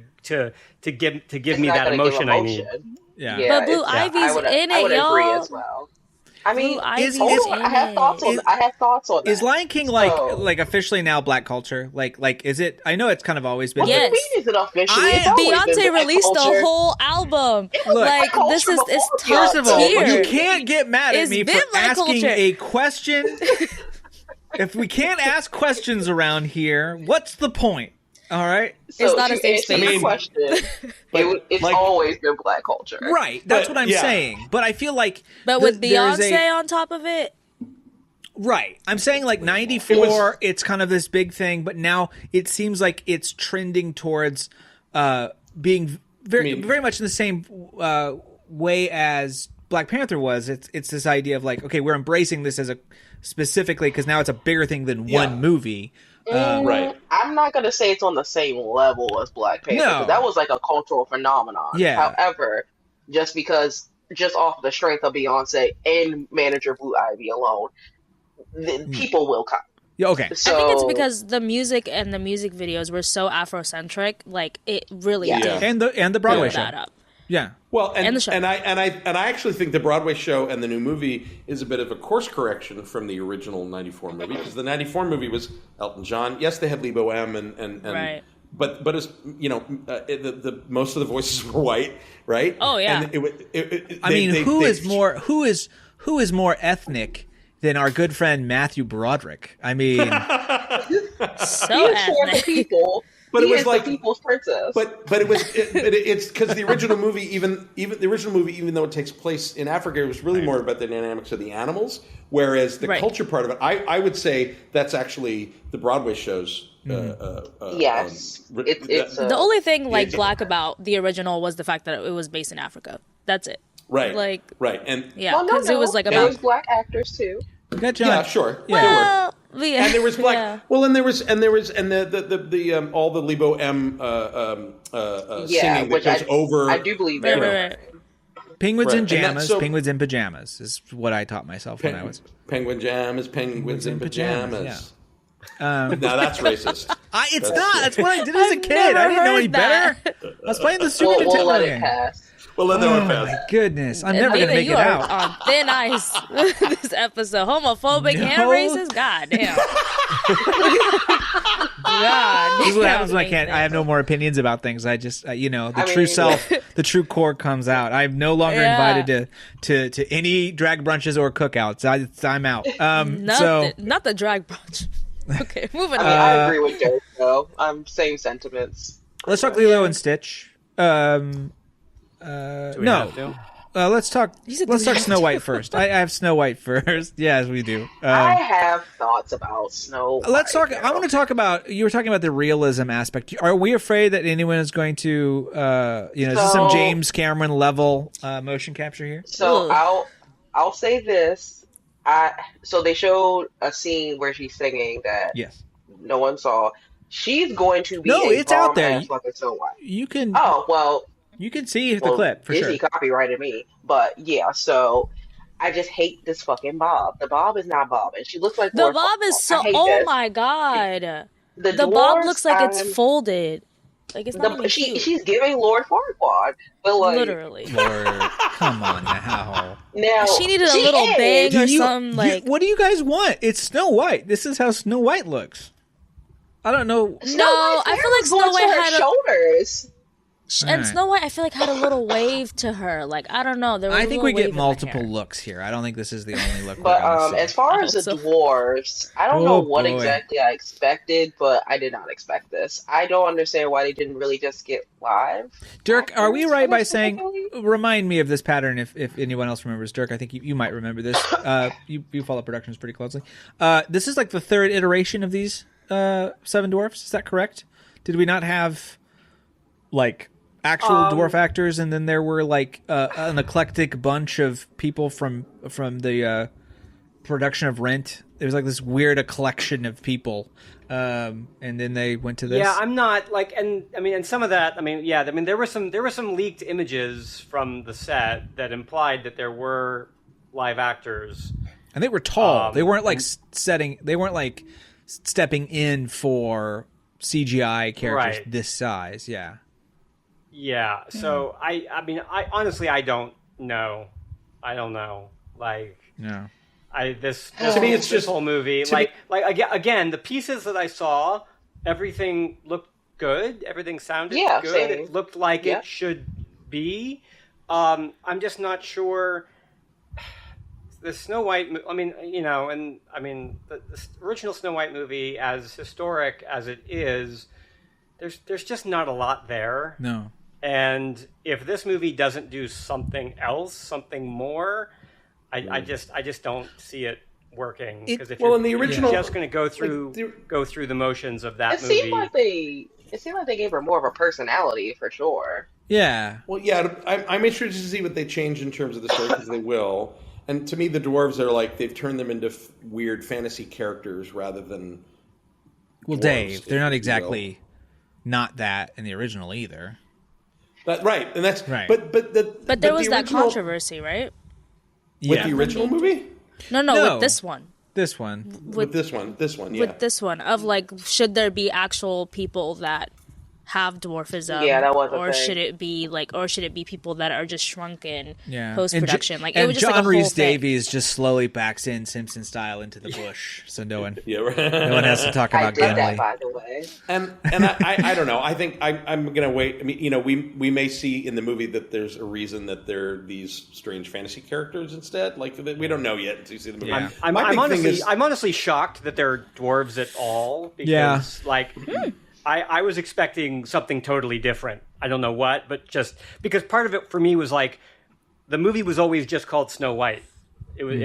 give me that emotion I need. Yeah. But Blue Ivy's in it, y'all. Agree as well. I mean, I have thoughts on that. Is Lion King like officially now black culture? Like is it? I know it's kind of always been. Yes. Is it officially? It's always been Beyonce black released culture. a whole album. Look, like this is it's top First of all, tier. you can't get mad at It's me been for black asking culture. a question. If we can't ask questions around here, what's the point? All right. So It's not to a safe answer space. your question, it's like- always been black culture. Right. That's But, what I'm yeah. saying. But I feel like But with there's Beyonce on top of it, right. I'm saying like 94, it's kind of this big thing, but now it seems like it's trending towards being very much in the same way as Black Panther was. It's this idea of like, okay, we're embracing this as a specifically because now it's a bigger thing than one movie. Right. I'm not going to say it's on the same level as Black Panther. No. 'Cause that was like a cultural phenomenon. Yeah. However, just off the strength of Beyonce and manager Blue Ivy alone, people will come. Yeah, okay. So, I think it's because the music and the music videos were so Afrocentric. Like it really did And the Broadway build show. that up. Yeah. Well, And the show. and I actually think the Broadway show and the new movie is a bit of a course correction from the original '94 movie because the '94 movie was Elton John. Yes, they had Lebo M and Right. but it's the most of the voices were white, right? Oh, yeah. And who is more ethnic than our good friend Matthew Broderick? I mean, So he is for the ethnic. people. But He it was is like the people's princess. But it's because the original movie, even though it takes place in Africa, it was really more about the dynamics of the animals. Whereas the culture part of it, I would say that's actually the Broadway shows. Yes, it's The only thing black about the original was the fact that it was based in Africa. That's it. right, Like right, and yeah, well, because it was like there about was black actors too. we got John. yeah, sure, Yeah. well, yeah, and there was black. yeah. Well, and the all the Lebo M singing that which goes over. I do believe Right, that. right. Penguins Right. in And that's pajamas. so- Penguins in pajamas is what I taught myself when I was. Penguins in pajamas. Yeah. Now that's racist. It's That's not. true. That's what I did as a I've kid. I never didn't know any heard that. better. I was playing the Super We'll Nintendo let it game. pass. Well, let that one Oh pass. my goodness! I'm never gonna Neither make you it are out. on thin ice this episode. Homophobic and No. racist. God damn. God. This is what happens damn, when I can't. Nathan. I have no more opinions about things. I just, the true mean, self, the true core comes out. I'm no longer Yeah. invited to any drag brunches or cookouts. I'm out. Not the drag brunch. Okay, moving I on. mean, I agree with Dirk though. Same sentiments. Let's talk Lilo and Stitch. Do we No. have to? Let's talk. said, Let's "Do we talk have Snow to?" White first. I have Snow White first. Yes, we do. I have thoughts about Snow White. Let's talk. I want to talk about. You were talking about the realism aspect. Are we afraid that anyone is going to, is this some So- James Cameron level motion capture here? So Ugh. I'll say this. So they showed a scene where she's singing that Yes. no one saw. She's going to be No, a it's out there. bomb-ass fucking Snow White. You can. Oh well, You can see the well, clip for Disney sure. copyrighted me, but yeah. So I just hate this fucking Bob. The Bob is not Bob, and she looks like The Lord bob is Farquaad. so. I hate Oh this. my god. The The bob dwarves, looks like it's I'm- folded. Like it's not even cute. She's giving Lord Farquaad, but like Literally. Lord, come on now. now She needed a she little is. bang or Do you- something like. what do you guys want? It's Snow White. This is how Snow White looks. I don't know. Snow No, White's I hair feel like was Snow going to White her had a- shoulders. And Snow White, I feel like had a little wave to her. Like, I don't know. There was I a think little we wave get in her multiple hair. looks here. I don't think this is the only look. But we're gonna see. as far as the so. dwarves, I don't know Oh, what boy. exactly I expected, but I did not expect this. I don't understand why they didn't really just get live. Dirk, are we actors right for by this saying? particularly? Remind me of this pattern if anyone else remembers. Dirk, I think you might remember this. You follow productions pretty closely. This is like the third iteration of these Seven Dwarfs. Is that correct? Did we not have like actual dwarf actors, and then there were like an eclectic bunch of people from the production of Rent? There was like this weird collection of people, and then they went to this. Yeah, I'm not like, and I mean, and some of that, I mean, yeah, I mean, there were some leaked images from the set that implied that there were live actors, and they were tall. They weren't like They weren't like stepping in for CGI characters Right. this size. Yeah. Yeah. So I mean, I honestly, I don't know. I don't know. Like, No. To me, it's just whole movie. Again, the pieces that I saw, everything looked good. Everything sounded good. Same. It looked like it should be. I'm just not sure. The Snow White. I mean, you know, and I mean, the original Snow White movie, as historic as it is, there's just not a lot there. No. And if this movie doesn't do something else, something more, I just don't see it working. Because if in the original, you're just going to go through the motions of that It movie, seemed like they gave her more of a personality for sure. Yeah. well, yeah, I'm interested to see what they change in terms of the story because they will. And to me, the dwarves are like they've turned them into weird fantasy characters rather than. Well, dwarves, Dave, they're if not you exactly not that in the original either. Right, and that's Right. But But there was the that original- controversy, right? with the original movie. No, No. with this one. This one. With this one, yeah. With this one, of like, should there be actual people that have dwarfism? Yeah, that was a or thing. should it be people that are just shrunken Yeah. post production? Like, and it was just John like a whole Rhys thing. Davies just slowly backs in Simpson style into the bush, so no one right. has to talk I about did that, Gimli. by the way. And I don't know. I think I'm gonna wait. I mean, you know, we may see in the movie that there's a reason that they're these strange fantasy characters instead. Like we don't know yet until you see the movie. Yeah. I'm My big thing is- honestly shocked that they're dwarves at all. Because, like, I was expecting something totally different. I don't know what, but just because part of it for me was like the movie was always just called Snow White. It was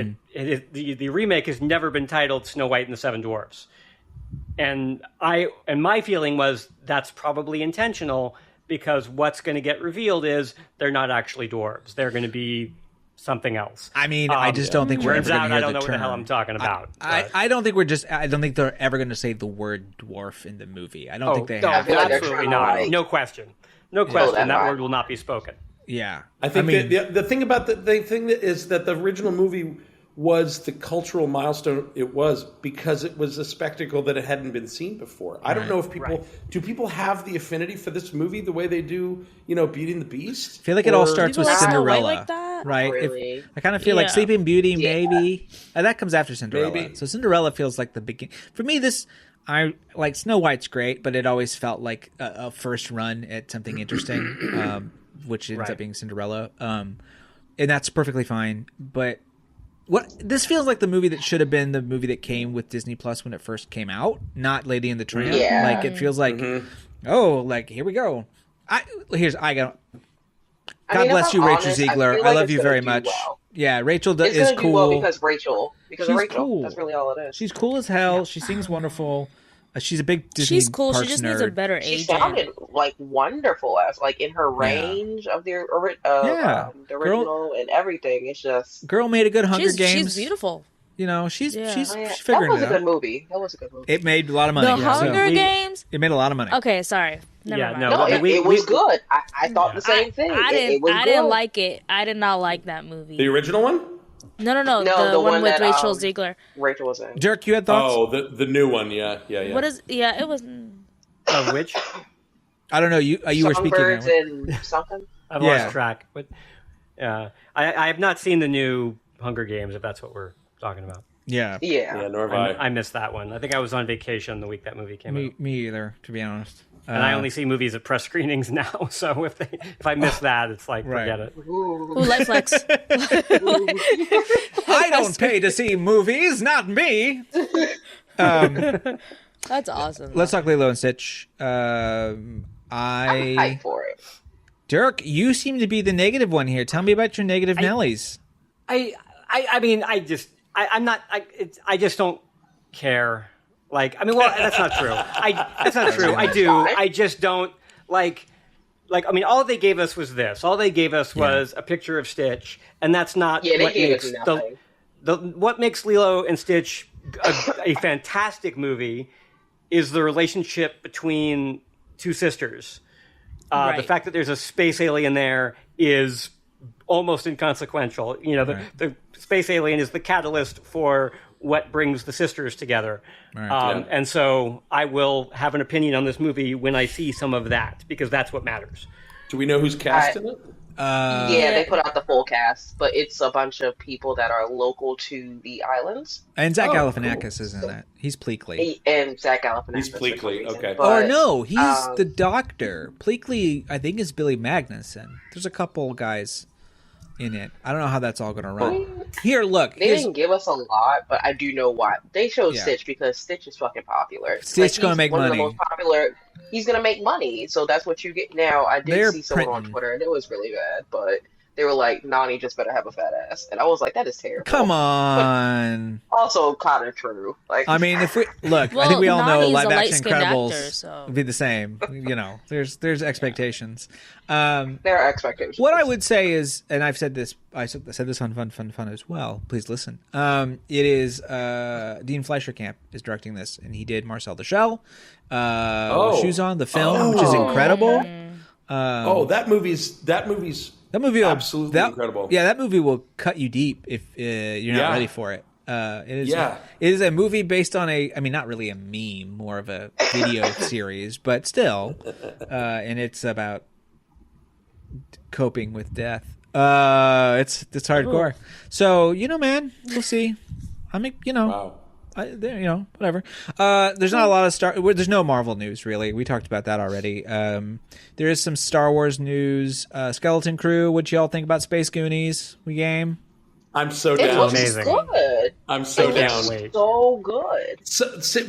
the remake has never been titled Snow White and the Seven Dwarfs, and my feeling was that's probably intentional because what's going to get revealed is they're not actually dwarves. They're going to be something else. I mean, I just don't think we're ever Turns going out to hear I don't know the what the hell term. I'm talking about. I don't think I don't think they're ever going to say the word dwarf in the movie. I don't think they no, have. feel like they're absolutely trying not. to, like, No question. No question. that That vibe. word will not be spoken. Yeah. I think mean, the thing about the thing that is that the original movie was the cultural milestone it was because it was a spectacle that it hadn't been seen before. I don't know if do people have the affinity for this movie the way they do, you know, Beauty and the Beast? I feel like it all Or- starts with People like Snow White Cinderella, like that? right? Really? I kind of feel like Yeah. Sleeping Beauty, maybe. That comes after Cinderella. Maybe. So Cinderella feels like the beginning. For me, I like Snow White's great, but it always felt like a first run at something interesting, which ends up being Cinderella. And that's perfectly fine. But this feels like the movie that should have been the movie that came with Disney Plus when it first came out, not Lady and the Tramp. Yeah. Like it feels like, like here we go. God bless you, Rachel Ziegler. I love you very much. Well. Yeah, Rachel It's is gonna do well cool. because Rachel. Because She's of Rachel. cool. That's really all it is. She's cool as hell. She sings wonderful. She's a big Disney She's cool. She Parks just nerd. needs a better She agent. sounded like wonderful as like in her range of the original and everything. It's just Girl made a good Hunger Games. She's beautiful. You know, she's Yeah. she's that figuring was it a good out. movie. That was a good movie. It made a lot of money. The yeah, so- Hunger Games. It made a lot of money. Okay, sorry. Never mind. no, No, I mean, it was good. I thought the same thing. I It was didn't good. like it. I did not like that movie. The original one? No, No, the, the one one with that, Rachel Ziegler. Rachel was in. Dirk, you had thoughts? Oh, the new one. Yeah. What is? Yeah, it was. Which? I don't know. You were speaking. Songbirds That and something. I've Yeah. lost track. But I have not seen the new Hunger Games, if that's what we're talking about. Yeah. Yeah. Nor have I missed that one. I think I was on vacation the week that movie came out. Me either, to be honest. And I only see movies at press screenings now, so if I miss that, it's like, forget it. Ooh, Lightflex. I don't pay to see movies, not me. That's awesome. Let's talk Lilo and Stitch. I'm hyped for it. Dirk, you seem to be the negative one here. Tell me about your negative Nellies. I just don't care. Like, I mean, well, that's not true. That's not true. I do. I just don't like, I mean, all they gave us was this. All they gave us was a picture of Stitch, and that's not what makes what makes Lilo and Stitch a fantastic movie is the relationship between two sisters. The fact that there's a space alien there is almost inconsequential. You know, the space alien is the catalyst for what brings the sisters together. And so I will have an opinion on this movie when I see some of that, because that's what matters. Do we know who's cast in it? Yeah, they put out the full cast, but it's a bunch of people that are local to the islands. And Zach Galifianakis is in that. He's Pleakley. And Zach Galifianakis. He's Pleakley, okay. Or no, he's the doctor. Pleakley, I think, is Billy Magnuson. There's a couple guys in it. I don't know how that's all going to run. Here, look. They didn't give us a lot, but I do know why. They chose Stitch because Stitch is fucking popular. Stitch going to make money. Of the most popular. He's going to make money, so that's what you get now. I did see someone on Twitter, and it was really bad, but they were like, Nani just better have a fat ass. And I was like, that is terrible. Come on. But also kind of true. Like, I mean, if we look, I think we all know live action Incredibles actor, would be the same. You know, there's expectations. There are expectations. What I would say is, and I've said this, I said this on Fun as well. Please listen. It is Dean Fleischerkamp is directing this, and he did Marcel the Shell, Shoes on the film, which is incredible. That movie's absolutely incredible. Yeah, that movie will cut you deep if you're not ready for it. It is a movie based on not really a meme, more of a video series, but still, and it's about coping with death. It's hardcore. So man, we'll see. Wow. Whatever. There's not a lot of there's no Marvel news really. We talked about that already. There is some Star Wars news. Skeleton Crew. What y'all think about Space Goonies? We game. I'm so down. It looks good. I'm so down. So good.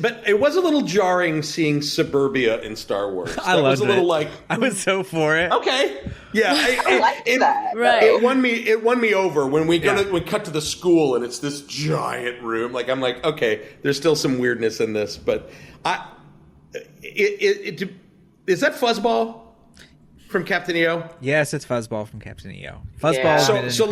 But it was a little jarring seeing suburbia in Star Wars. I loved it. I was so for it. Okay. Yeah, I like that. Right. It won me over when we cut to the school and it's this giant room. Like I'm like, okay, there's still some weirdness in this, but is that Fuzzball from Captain EO? Yes, it's Fuzzball from Captain EO. Fuzzball. Yeah. So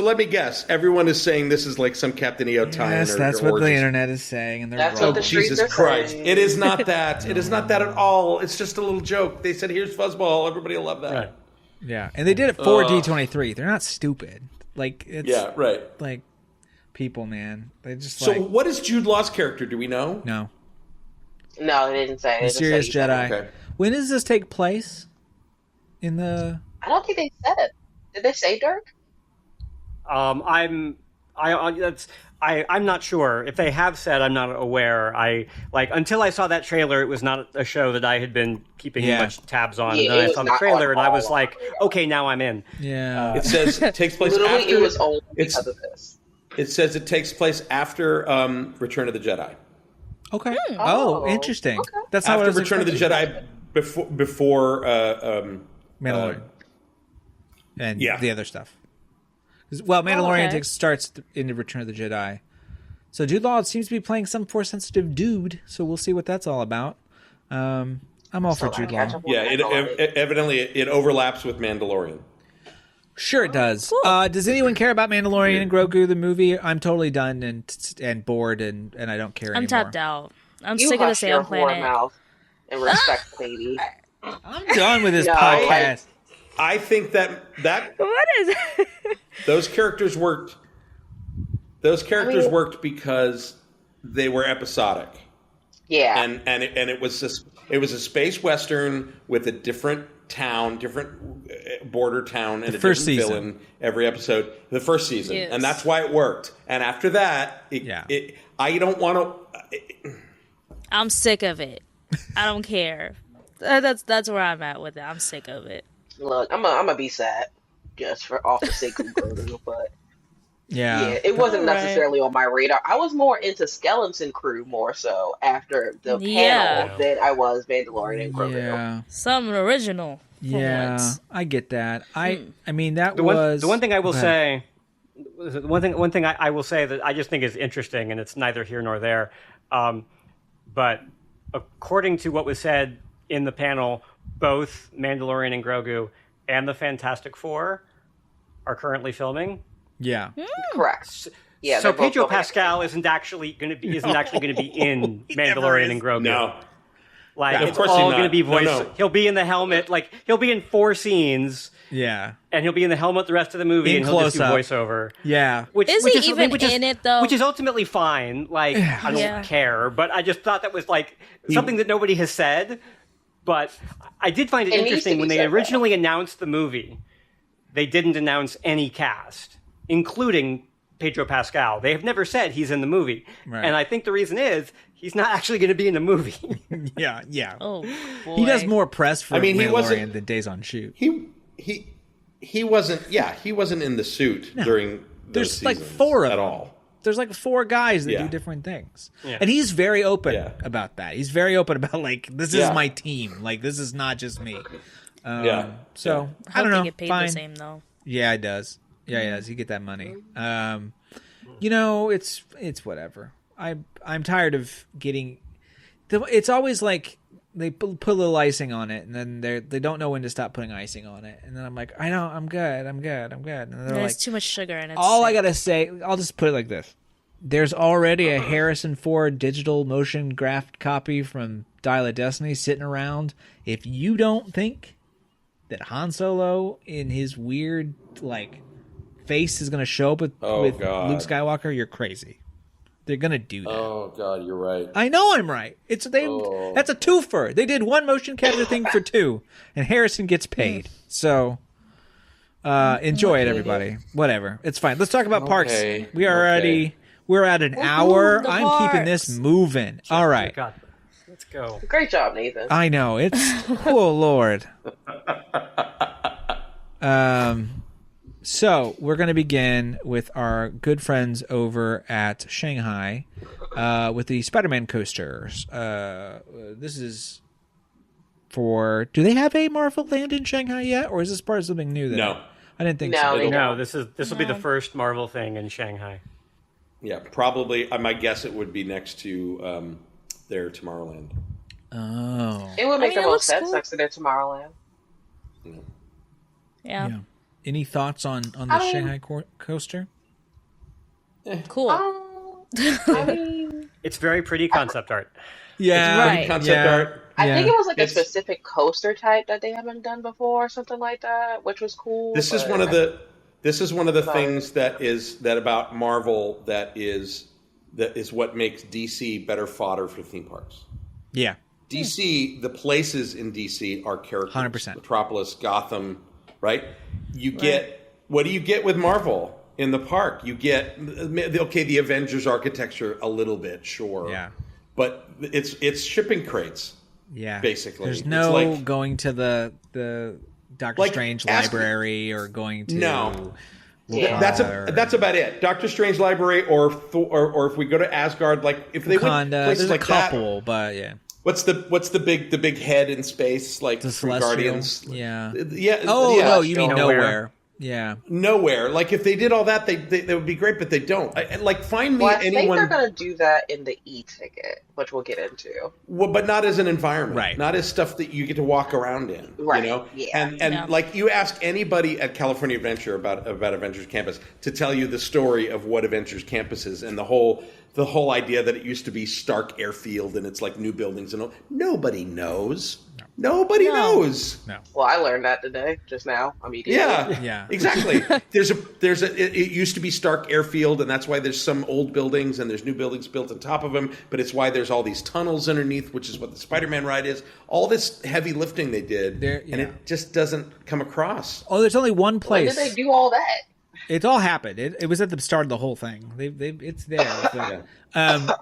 let me guess. Everyone is saying this is like some Captain EO tie-in. Yes, that's what the internet is saying, and they're That's wrong. what the streets Jesus are Christ! saying. It is not that. It is not that at all. It's just a little joke. They said, "Here's Fuzzball." Everybody will love that. Right. Yeah, and they did it for D23. They're not stupid. Like it's like people, man. They just So what is Jude Law's character? Do we know? No. No, they didn't say. Mysterious Jedi. Okay. When does this take place? I don't think they said. Did they say Dirk? I'm not sure. If they have said, I'm not aware. Until I saw that trailer, it was not a show that I had been keeping much tabs on. Yeah, and then I saw the trailer, and I was like, okay, now I'm in. Yeah. It says it takes place Literally, after. it was only because of this. It says it takes place after Return of the Jedi. Okay. Oh, Interesting. okay. That's not After what I was Return of the expecting. Jedi, before Mandalorian. And yeah. the other stuff. Well, Mandalorian starts in the Return of the Jedi. So Jude Law seems to be playing some Force-sensitive dude, so we'll see what that's all about. I'm all for Jude Law. Yeah, evidently it overlaps with Mandalorian. Sure it does. Cool. Does anyone care about Mandalorian and Grogu, the movie? I'm totally done and bored, and I don't care anymore. I'm tapped out. I'm sick of the Sam Planet. Mouth and respect, baby. I'm done with this podcast. I think that What is it? those characters worked. Those characters worked because they were episodic. Yeah, and it was a space western with a different town, different border town and a first different season. villain every episode. The first season, Yes. and that's why it worked. And after that, I don't want to. I'm sick of it. I don't care. That's where I'm at with it. I'm sick of it. Look, I'm gonna be sad just for off the sake of Grogu, but Yeah. it wasn't Alright. necessarily on my radar. I was more into Skeleton Crew more so after the Yeah. panel than I was Mandalorian and Grogu. Yeah. Something original. for Yeah. once. I get that. I mean that The was one thing I will Go ahead. say, one thing I will say that I just think is interesting, and it's neither here nor there, but according to what was said in the panel, both Mandalorian and Grogu and the Fantastic Four are currently filming. Yeah. Correct. Yeah. So they're both Pedro filming at the Pascal same isn't actually going to be in never Mandalorian is. and Grogu. No. Like Of it's course all he's going to not. be voice. No. He'll be in the helmet. Like he'll be in 4 scenes, Yeah. and he'll be in the helmet the rest of the movie, In and he'll just do close-up. voiceover. Yeah. Is he even in it, though? Which is ultimately fine. Like I don't Yeah. care, but I just thought that was like something that nobody has said. But I did find it It needs to interesting be when they said, though. originally announced the movie. They didn't announce any cast, including Pedro Pascal. They have never said he's in the movie, Right. and I think the reason is he's not actually going to be in the movie. Yeah. Yeah. Oh, boy. He does more press for I mean, he Mandalorian wasn't- than days on shoot. He wasn't. Yeah, he wasn't in the suit during. There's those like seasons 4 of at them. all. There's like 4 guys that Yeah. do different things. Yeah. And he's very open Yeah. about that. He's very open about like this is Yeah. my team. Like this is not just me. Yeah. So I I don't hope know. they get paid Fine. the same, though. Yeah, it does. Yeah, it does. You get that money. You know, it's whatever. I'm tired of getting. It's always like they put a little icing on it, and then they don't know when to stop putting icing on it, and then I'm like, I know, I'm good, and they're There's like, too much sugar in it. all I gotta say, I'll just put it like this: there's already a Harrison Ford digital motion graphed copy from Dial of Destiny sitting around. If you don't think that Han Solo in his weird like face is gonna show up with God. Luke Skywalker, you're crazy. They're gonna do that. Oh God, you're right. I know I'm right. That's a twofer. They did one motion capture thing for 2, and Harrison gets paid. So enjoy it, everybody. Whatever, it's fine. Let's talk about parks. Okay. We're at an hour. the I'm keeping this parks. moving. All right. God, let's go. Great job, Nathan. I know it's oh Lord. So we're going to begin with our good friends over at Shanghai with the Spider-Man coasters. This is for. Do they have a Marvel land in Shanghai yet, or is this part of something new? No. I didn't think No, so. they No, this will be the first Marvel thing in Shanghai. Yeah, probably. My guess it would be next to their Tomorrowland. Oh, It would make mean, the it most looks sense cool. next to their Tomorrowland. Yeah. yeah. Any thoughts on the I mean- Shanghai coaster? Cool. I mean, It's very pretty concept art. Yeah, Right. Concept art. I think it was like a It's- specific coaster type that they haven't done before, or something like that, which was cool. This is but one of the. This is one of the Sorry. things that about Marvel that is what makes DC better fodder for theme parks. Yeah. DC, the places in DC are characters. 100%. Metropolis, Gotham, right? You get what do you get with Marvel in the park? You get the Avengers architecture a little bit, sure. Yeah. But it's shipping crates. Yeah. Basically. There's It's no like- going to the Doctor Like, Strange ask- library or going to No. Yeah. That's about it. Doctor Strange library or if we go to Asgard, like if they went Wakanda. places There's like a couple, but yeah. What's the big head in space like The from Celestial. Guardians? Yeah. Yeah. Oh yeah. no, you mean Nowhere. nowhere. Yeah. Nowhere. Like if they did all that, they would be great, but they don't. Like find me Well, I think anyone, they're going to do that in the e-ticket, which we'll get into. well, but not as an environment, Right. Not as stuff that you get to walk around in, Right, You know, yeah. and Yeah. like you ask anybody at California Adventure about Adventures Campus to tell you the story of what Adventures Campus is and the whole idea that it used to be Stark Airfield and it's like new buildings and all. Nobody knows. Nobody knows. No. Well, I learned that today, just now, immediately. Yeah. Exactly. It used to be Stark Airfield, and that's why there's some old buildings and there's new buildings built on top of them. But it's why there's all these tunnels underneath, which is what the Spider-Man ride is. All this heavy lifting they did, and it just doesn't come across. Oh, there's only one place. When did they do all that? It's all happened. It was at the start of the whole thing. It's there.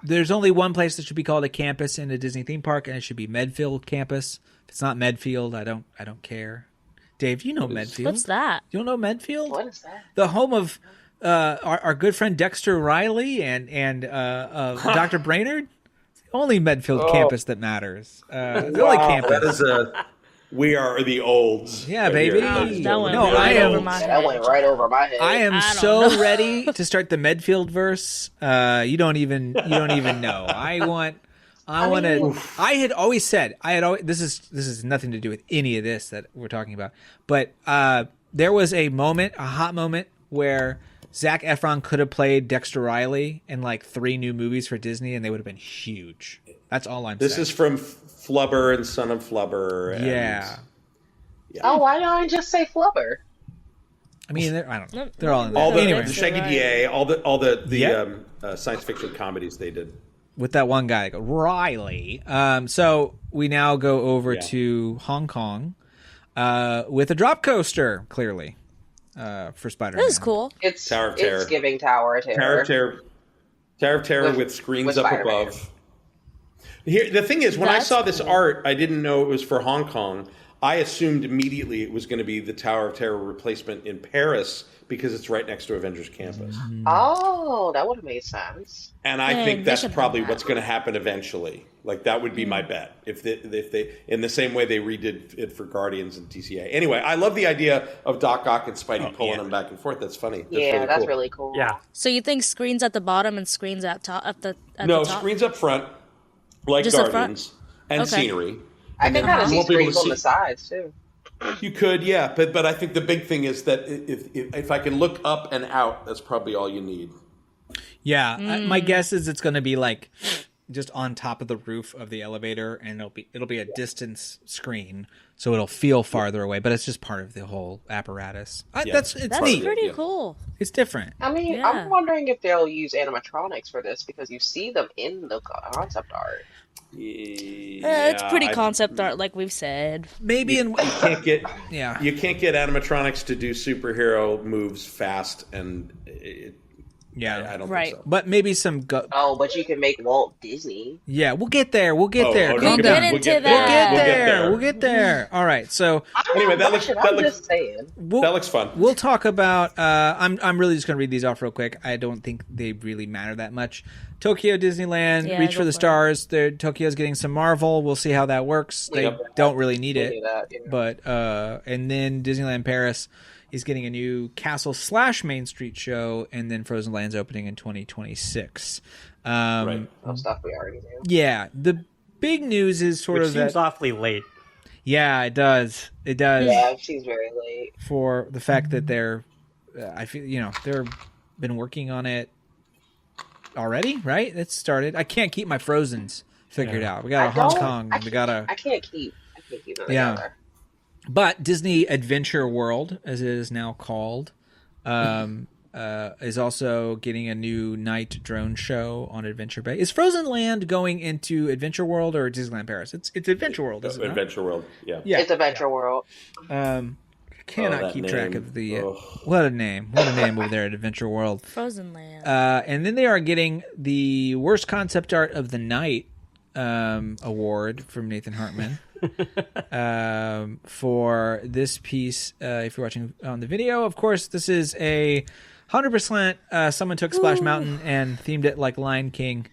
There's only one place that should be called a campus in a Disney theme park, and it should be Medfield campus. If it's not Medfield, I don't care. Dave, you know Medfield. What's that? You don't know Medfield? What is that? The home of our good friend Dexter Riley and Dr. Brainerd. It's the only Medfield campus that matters. The only campus. That is we are the olds. Yeah, baby. That went right over my head. That went right over my head. I am so ready to start the Medfield verse. You don't even know. I had always said this is nothing to do with any of this that we're talking about. But there was a hot moment where Zac Efron could have played Dexter Riley in like 3 new movies for Disney, and they would have been huge. That's all I'm saying. This is from Flubber and Son of Flubber. And, yeah. Oh, why don't I just say Flubber? I mean, I don't know. They're all in there. All the Anyway. Shaggy DA, all the science fiction comedies they did. With that one guy, Riley. So we now go over to Hong Kong with a drop coaster, clearly, for Spider-Man. This is cool. It's Tower of Terror. It's giving Tower of Terror. Tower of Terror with screens up Spider-Man. above. Here, the thing is, when I saw this art, I didn't know it was for Hong Kong. I assumed immediately it was going to be the Tower of Terror replacement in Paris because it's right next to Avengers Campus. Oh, that would have made sense. And I think that's probably what's going to happen eventually. Like, that would be my bet. If they in the same way they redid it for Guardians and TCA. Anyway, I love the idea of Doc Ock and Spidey pulling them back and forth. That's funny. That's really cool. Yeah. So you think screens at the bottom and screens at top at the No, top? screens up front, like Just up Guardians, front? and scenery. I can kind of see won't be able to screens on see- the sides, too. You could, yeah, but I think the big thing is that if I can look up and out, that's probably all you need. Yeah, my guess is it's going to be like just on top of the roof of the elevator, and it'll be a distance screen, so it'll feel farther away. But it's just part of the whole apparatus. That's neat. pretty cool. It's different. I mean, Yeah. I'm wondering if they'll use animatronics for this because you see them in the concept art. It's pretty concept art, like we've said. Maybe in You can't get yeah. you can't get animatronics to do superhero moves fast, and I don't think so. But maybe some. Oh, but you can make Walt Disney. Yeah, we'll get there. We'll get there. no, Calm We'll down. get into We'll that. get there. We'll get there. All right. So Anyway, that looks just saying. that looks fun. We'll talk about. I'm really just going to read these off real quick. I don't think they really matter that much. Tokyo Disneyland, Yeah, Reach go for the for Stars. Tokyo's getting some Marvel. We'll see how that works. They don't really need it, but and then Disneyland Paris is getting a new Castle / Main Street show, and then Frozen Land's opening in 2026. Right. Stuff we already knew. Yeah, the big news is sort Which of seems that. awfully late. Yeah, it does. It does. Yeah, she's very late. For the fact that they're, I feel they're been working on it already, right? It started. I can't keep my Frozens figured out. We got a Hong Kong. We got a. I can't keep them together. But Disney Adventure World, as it is now called, is also getting a new night drone show on Adventure Bay. Is Frozen Land going into Adventure World or Disneyland Paris? It's Adventure World, isn't it? Adventure World, yeah. It's Adventure World. Cannot that keep track name. of the what a name over there at Adventure World. Frozen Land. And then they are getting the worst concept art of the night award from Nathan Hartman for this piece. If you're watching on the video, of course, this is a 100%. Someone took Splash Mountain and themed it like Lion King.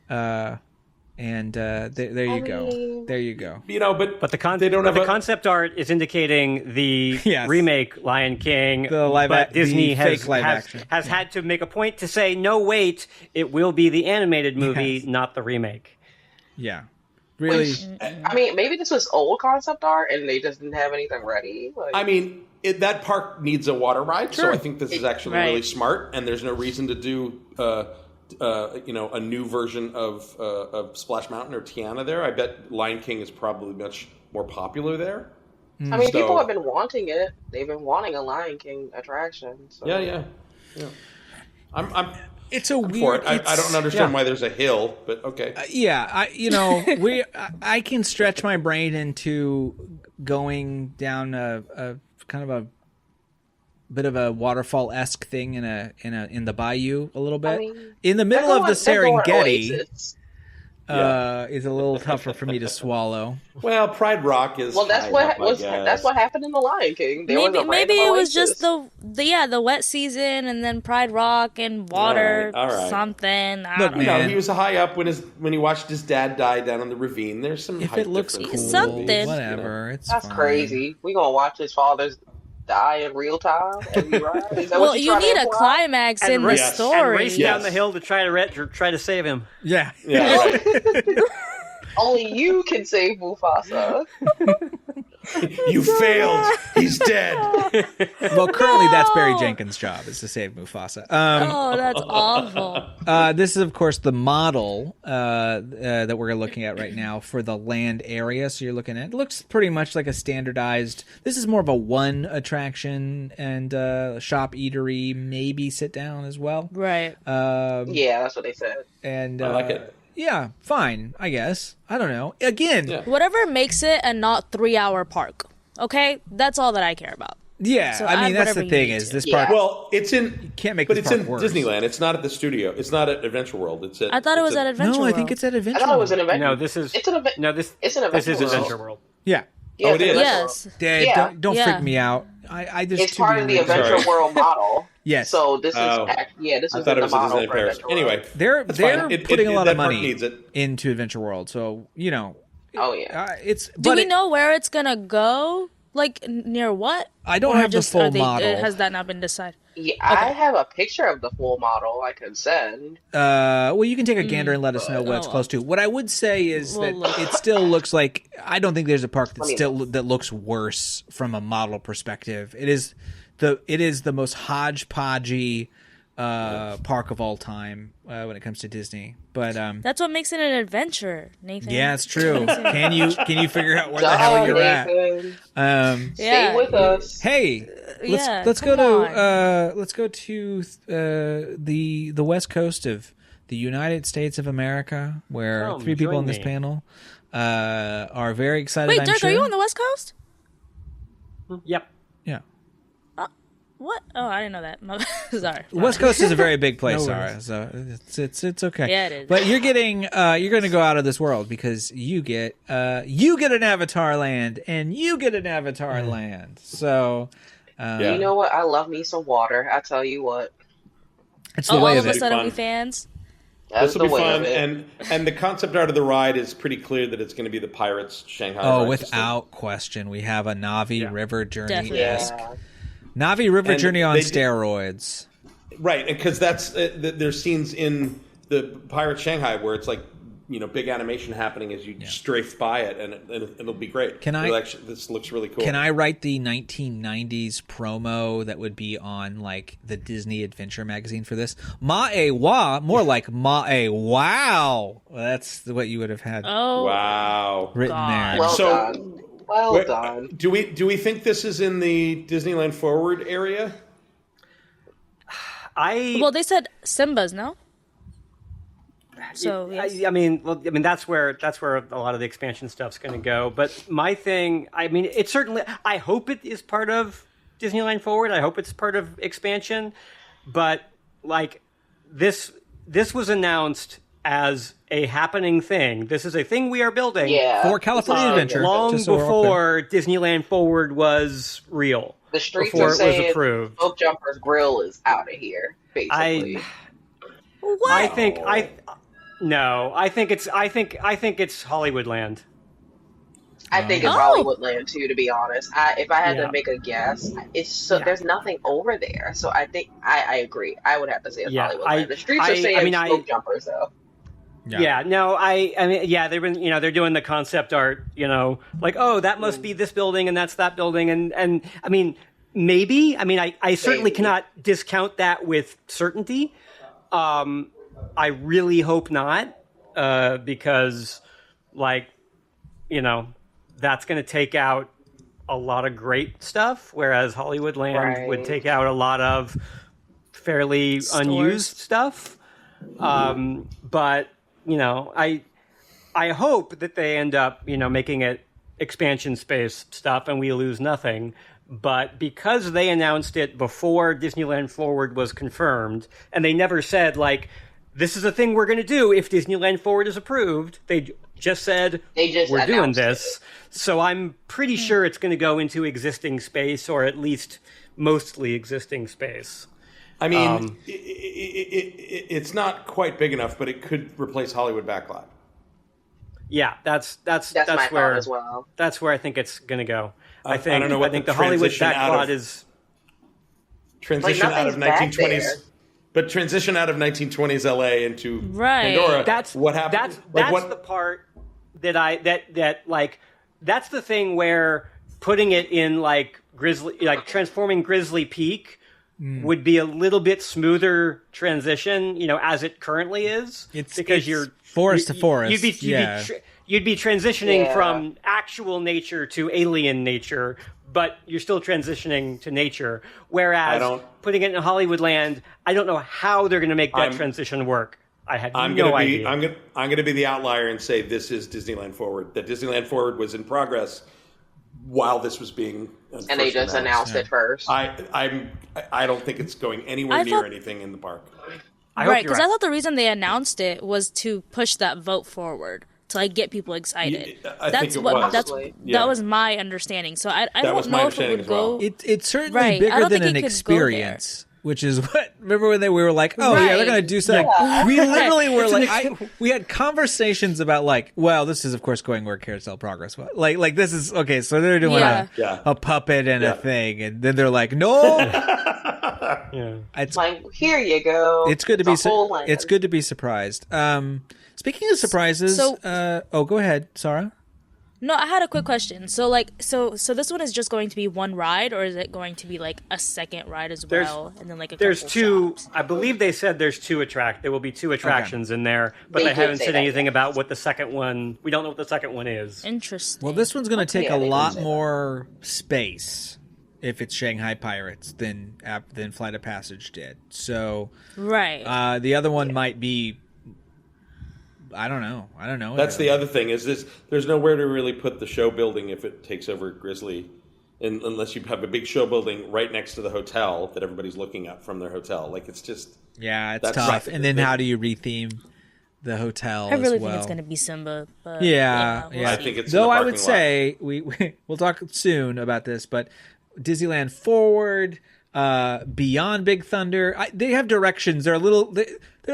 And there you go. There you go. But the concept art is indicating the remake Lion King. The live but Disney the has fake live action. has had to make a point to say, no, wait, it will be the animated movie, not the remake. Yeah. Really? I mean, maybe this was old concept art and they just didn't have anything ready. I mean, that park needs a water ride, so I think this is actually Right. really smart, and there's no reason to do a new version of Splash Mountain or Tiana there. I bet Lion King is probably much more popular there. I mean, So- people have been wanting it. They've been wanting a Lion King attraction. So. Yeah. I'm It's a for weird. it. I don't understand why there's a hill, but okay. Yeah, I can stretch my brain into going down a kind of a bit of a waterfall-esque thing in the bayou a little bit. I mean, In the middle of the they're going Serengeti Oasis. is a little tougher for me to swallow. Well, Pride Rock is. Well, that's high what enough, I was. guess. That's what happened in the Lion King. There was a Maybe random it was Oasis. just the wet season and then Pride Rock and water All right. something. I Look, don't know. man. No, he was high up when he watched his dad die down in the ravine. There's some. If height it looks differences. cool, Something. whatever, it's That's fine. crazy. We gonna watch his father's die in real time as we ride? Is that Well, what you trying to need a imply? climax in the Yes. And story. race Yes. down the hill to try to save him. Yeah. Yeah, right. Only you can save Mufasa. You failed. He's dead. Well, currently that's Barry Jenkins' job is to save Mufasa. Oh, that's awful. This is, of course, the model that we're looking at right now for the land area. So you're looking at it looks pretty much like a standardized. This is more of a one attraction and shop eatery, maybe sit down as well. Right. Yeah, that's what they said. And I like it. Yeah, fine. I guess I don't know. Again, Yeah. Whatever makes it a not 3-hour park. Okay, that's all that I care about. yeah. So I mean, add that's whatever the you thing need is to. this Yeah. park. Well, it's in. Can't make but this it's in park worse. Disneyland. It's not at the studio. It's not at Adventure World. It's at. I thought it it's was at Adventure No, I World. think it's at I Adventure. thought it was an event. No, this is. It's an event. No, this. It's an This is Adventure Adventure World. World. Yeah. Yeah, Oh, it's it an is? Adventure Yes. Dad, Yeah. don't Yeah. freak me out. I just It's part of the Adventure Sorry. World model. Yes. So this is Oh. this I is thought in it the was at model Disneyland for Paris. Adventure World. Anyway, They're that's fine. putting a lot that of park money needs it. into Adventure World, so Oh yeah. it's. Do but we it- know where it's gonna go? Like near what? I don't Or have the just, full are they- model. Has that not been decided? Yeah, I have a picture of the full model I could send. Well, you can take a gander and let us know what it's Oh, close to. What I would say is We'll that look. it still looks like I don't think there's a park that Let me still that looks worse from a model perspective. It is the most hodgepodgey park of all time when it comes to Disney. But That's what makes it an adventure, Nathan. yeah, it's true. Can you figure out where the hell you're at? Nathan, Um, Yeah. stay with us. Hey, Yeah, let's go come to the west coast of the United States of America, where Come, 3 people join on this me. panel are very excited. Wait, I'm Dirk, sure. are you on the West Coast? Yep. Yeah, What? Oh, I didn't know that. Sorry. the West Coast is a very big place, No Sarah. worries. So it's okay. Yeah, it is. But you're getting you're going to go out of this world because you get an Avatar land and you get an Avatar land. So Yeah. You know what? I love me some water. I tell you what. it's the Oh, way all of of a it. sudden Fun. we fans. That's This will the be way fun, of it. and the concept art of the ride is pretty clear that it's going to be the Pirates Shanghai. Oh, ride system. without question, we have a Navi Yeah. River Journey Definitely. esque Yeah. Navi River And Journey on they- steroids. Right, because that's there's scenes in the Pirates Shanghai where it's like big animation happening as you strafe by it, and it'll be great. Can I- This looks really cool. Can I write the 1990s promo that would be on like the Disney Adventure magazine for this? Ma-e-wa, more like ma-e-wow. Well, that's what you would have had Oh, Wow. written there. Well So- done. Well Where- done. Do we think this is in the Disneyland Forward area? well, they said Simba's, no? So yes. I mean, that's where a lot of the expansion stuff's going to go. But my thing, I mean, it's certainly. I hope it is part of Disneyland Forward. I hope it's part of expansion. But like this was announced as a happening thing. This is a thing we are building. Yeah. For California Adventure. Long just so we're all clear. before Disneyland Forward was real. The streets before are it was saying approved. Smoke Jumper's grill is out of here, basically. What? I think it's Hollywoodland. I think it's Oh. Hollywoodland too, to be honest. If I had Yeah. to make a guess, there's nothing over there. So I think I agree. I would have to say it's Yeah, Hollywoodland. The streets are saying Smoke Jumpers though. Yeah, no, I mean, yeah, they've been, they're doing the concept art, like, oh, that must be this building and that's that building, and I mean, maybe, I mean, I certainly Maybe. cannot discount that with certainty. I really hope not, because, like, that's going to take out a lot of great stuff, whereas Hollywoodland would take out a lot of fairly unused stuff. But I hope that they end up, making it expansion space stuff and we lose nothing. But because they announced it before Disneyland Forward was confirmed, and they never said, like, this is a thing we're going to do if Disneyland Forward is approved, they just said, we're doing this. So I'm pretty sure it's going to go into existing space, or at least mostly existing space. I mean, it's not quite big enough, but it could replace Hollywood Backlot. Yeah, that's my where thought as well. That's where I think it's going to go. I don't know what the Hollywood backlot is transition out of 1920s, but transition out of 1920s LA into Pandora. That's what happened. That's the part that that's the thing where putting it in like Grizzly, like transforming Grizzly Peak would be a little bit smoother transition, as it currently is. It's you're forest to forest. You'd be transitioning from actual nature to alien nature, but you're still transitioning to nature. Whereas putting it in Hollywoodland, I don't know how they're going to make that transition work. I have no idea. I'm going to be the outlier and say this is Disneyland Forward. That Disneyland Forward was in progress while this was being and they just announced it first. I don't think it's going anywhere near anything in the park. Right, because I thought the reason they announced it was to push that vote forward, to like get people excited. That was my understanding. So I don't know if it would go. It's certainly bigger than an experience. Which is what, remember when we were like, they're going to do something. Yeah. We literally were like, we had conversations about like, well, this is of course going where Carousel Progress was. Like this is, okay, so they're doing a puppet and a thing. And then they're like, no. It's like, here you go. It's good to be surprised. Speaking of surprises, go ahead, Sarah. No, I had a quick question. So this one is just going to be one ride, or is it going to be like a second ride as well, and then like there's couple two. stops? I believe they said there will be two attractions in there, but they haven't said anything about what the second one. We don't know what the second one is. Interesting. Well, this one's going to take a lot more space if it's Shanghai Pirates than Flight of Passage did. So the other one might be. I don't know. That's the other thing is this. There's nowhere to really put the show building if it takes over Grizzly, unless you have a big show building right next to the hotel that everybody's looking at from their hotel. Like it's just it's tough. And then how do you retheme the hotel? I really think it's going to be Simba. But we'll I think it's. Though I would say we'll talk soon about this, but Disneyland Forward, Beyond Big Thunder, they have directions. They're a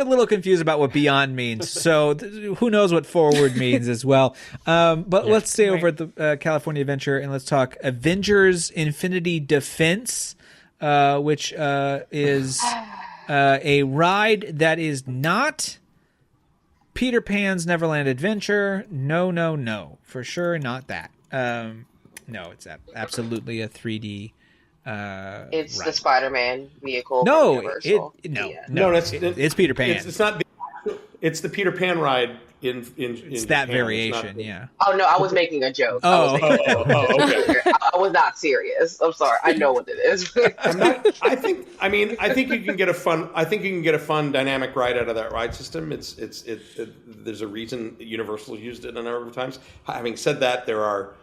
little confused about what Beyond means, so who knows what Forward means as well. But let's stay over at the California Adventure and let's talk Avengers Infinity Defense, which is a ride that is not Peter Pan's Neverland Adventure. No, for sure not that. No, it's absolutely a 3D. It's the Spider-Man vehicle. It's Peter Pan. It's not. It's the Peter Pan ride in it's that Japan. variation. Oh no, I was making a joke. Okay. I was not serious. I'm sorry. I know what it is. I think you can get a fun dynamic ride out of that ride system. There's a reason Universal used it a number of times. Having said that, there are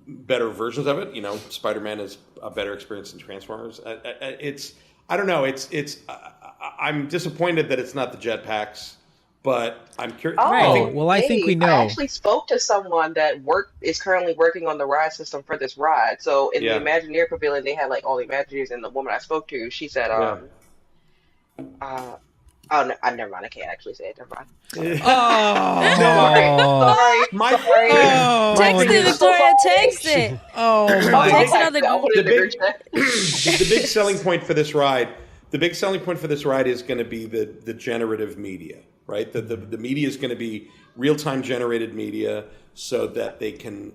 better versions of it. Spider-Man is a better experience than Transformers. I don't know. I'm disappointed that it's not the jetpacks, but I'm curious. I think we know. I actually spoke to someone that is currently working on the ride system for this ride. So in the Imagineer Pavilion, they had like all the Imagineers, and the woman I spoke to, she said, oh, no, never mind. I can't actually say it. Never mind. Sorry. Text it, Victoria. Text it. Text another the big selling point for this ride. The big selling point for this ride is going to be the generative media, right? The media is going to be real-time generated media, so that they can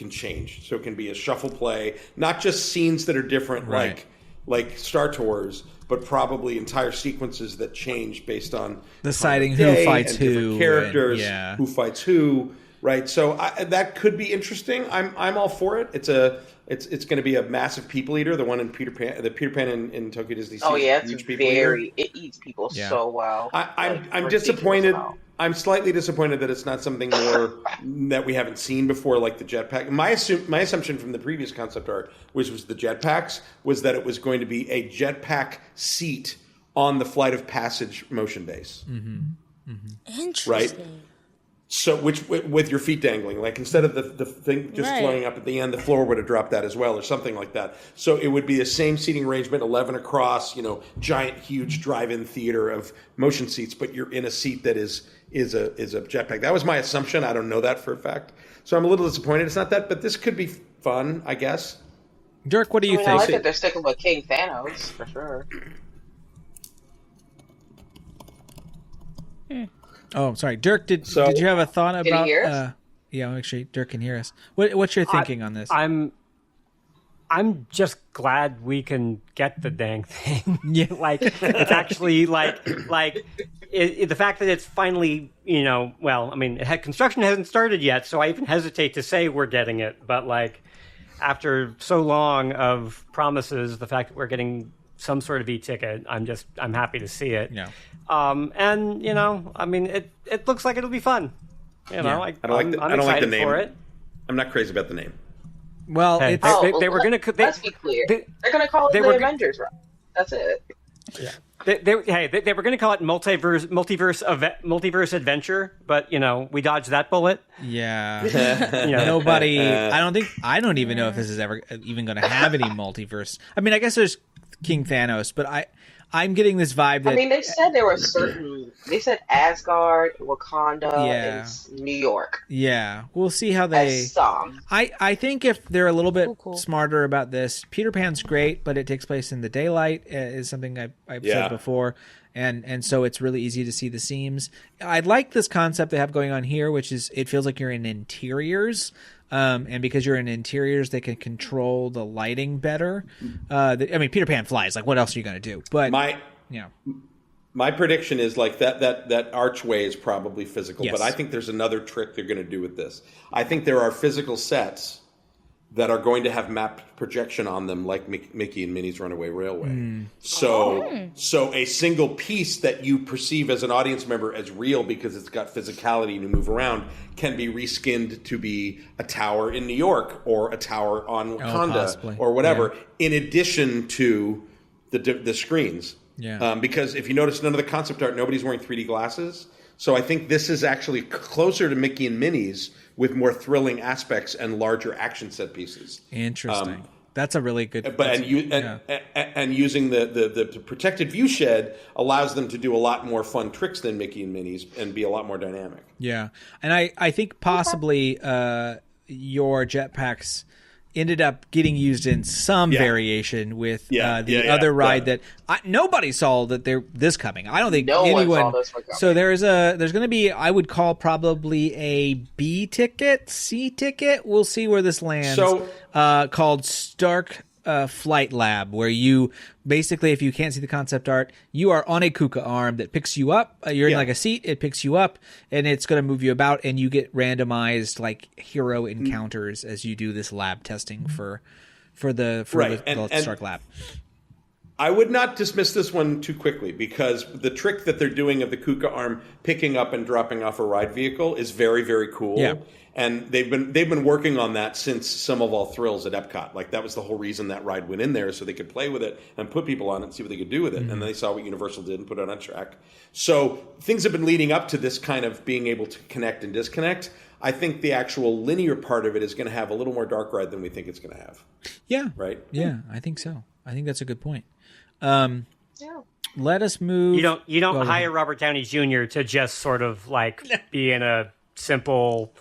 change. So it can be a shuffle play, not just scenes that are different, like Star Tours, but probably entire sequences that change based on deciding who fights who, and characters, who fights who. right? So that could be interesting. I'm all for it. It's going to be a massive people eater. The one in Peter Pan in Tokyo Disney Sea. Oh yeah, it eats people so well. I'm disappointed. I'm slightly disappointed that it's not something more that we haven't seen before, like the jetpack. My assumption from the previous concept art, which was the jetpacks, was that it was going to be a jetpack seat on the Flight of Passage motion base. Interesting. Right? So, which with your feet dangling, like instead of the thing just floating up at the end, the floor would have dropped that as well, or something like that. So it would be the same seating arrangement, 11 across, giant, huge drive-in theater of motion seats, but you're in a seat that is a jetpack. That was my assumption. I don't know that for a fact, so I'm a little disappointed. It's not that, but this could be fun, I guess. Dirk, what do you think? I like that they're sticking with King Thanos for sure. Oh, sorry, Dirk. Did you have a thought about? Can he hear us? Yeah, make sure Dirk can hear us. What's your thinking on this? I'm just glad we can get the dang thing. Yeah, it's actually the fact that it's finally construction hasn't started yet, so I even hesitate to say we're getting it. But after so long of promises, the fact that we're getting some sort of e-ticket, I'm happy to see it. Yeah. It looks like it'll be fun. I don't like the name. For it. I'm not crazy about the name. Well, they were going to. Let's be clear. They're going to call it the Avengers, right? That's it. Yeah. They were going to call it multiverse adventure, but we dodged that bullet. Yeah. Nobody. I don't even know if this is ever even going to have any multiverse. I mean, I guess there's King Thanos, but I'm getting this vibe that they said there were certain. They said Asgard, Wakanda, and New York. Yeah, we'll see how they. I think if they're a little bit smarter about this, Peter Pan's great, but it takes place in the daylight. Is something I've said before, and so it's really easy to see the seams. I like this concept they have going on here, which is it feels like you're in interiors. And because you're in interiors, they can control the lighting better. Peter Pan flies. What else are you going to do? But my prediction is that archway is probably physical. Yes. But I think there's another trick they're going to do with this. I think there are physical sets that are going to have map projection on them, like Mickey and Minnie's Runaway Railway. So a single piece that you perceive as an audience member as real because it's got physicality and you move around can be reskinned to be a tower in New York or a tower on Wakanda or whatever, in addition to the screens. Yeah. Because if you notice, none of the concept art, nobody's wearing 3D glasses. So I think this is actually closer to Mickey and Minnie's with more thrilling aspects and larger action set pieces. Interesting. That's a really good. And using the protected view shed allows them to do a lot more fun tricks than Mickey and Minnie's and be a lot more dynamic. Yeah, and I think possibly your jetpacks ended up getting used in some variation with the other ride that nobody saw that they're this coming. I don't think anyone saw this one coming. So there's going to be, I would call probably a B ticket, C ticket. We'll see where this lands. So called Stark Flight Lab, where you basically, if you can't see the concept art, you are on a KUKA arm that picks you up. You're in a seat, it picks you up, and it's going to move you about, and you get randomized hero encounters as you do this lab testing for the Stark Lab. I would not dismiss this one too quickly because the trick that they're doing of the KUKA arm picking up and dropping off a ride vehicle is very, very cool. Yeah. And they've been working on that since Some of All Thrills at Epcot. That was the whole reason that ride went in there, so they could play with it and put people on it and see what they could do with it. Mm-hmm. And then they saw what Universal did and put it on track. So things have been leading up to this kind of being able to connect and disconnect. I think the actual linear part of it is going to have a little more dark ride than we think it's going to have. Yeah. Right? Yeah, I think so. I think that's a good point. Let us move. You don't hire Robert Downey Jr. to just sort of be in a simple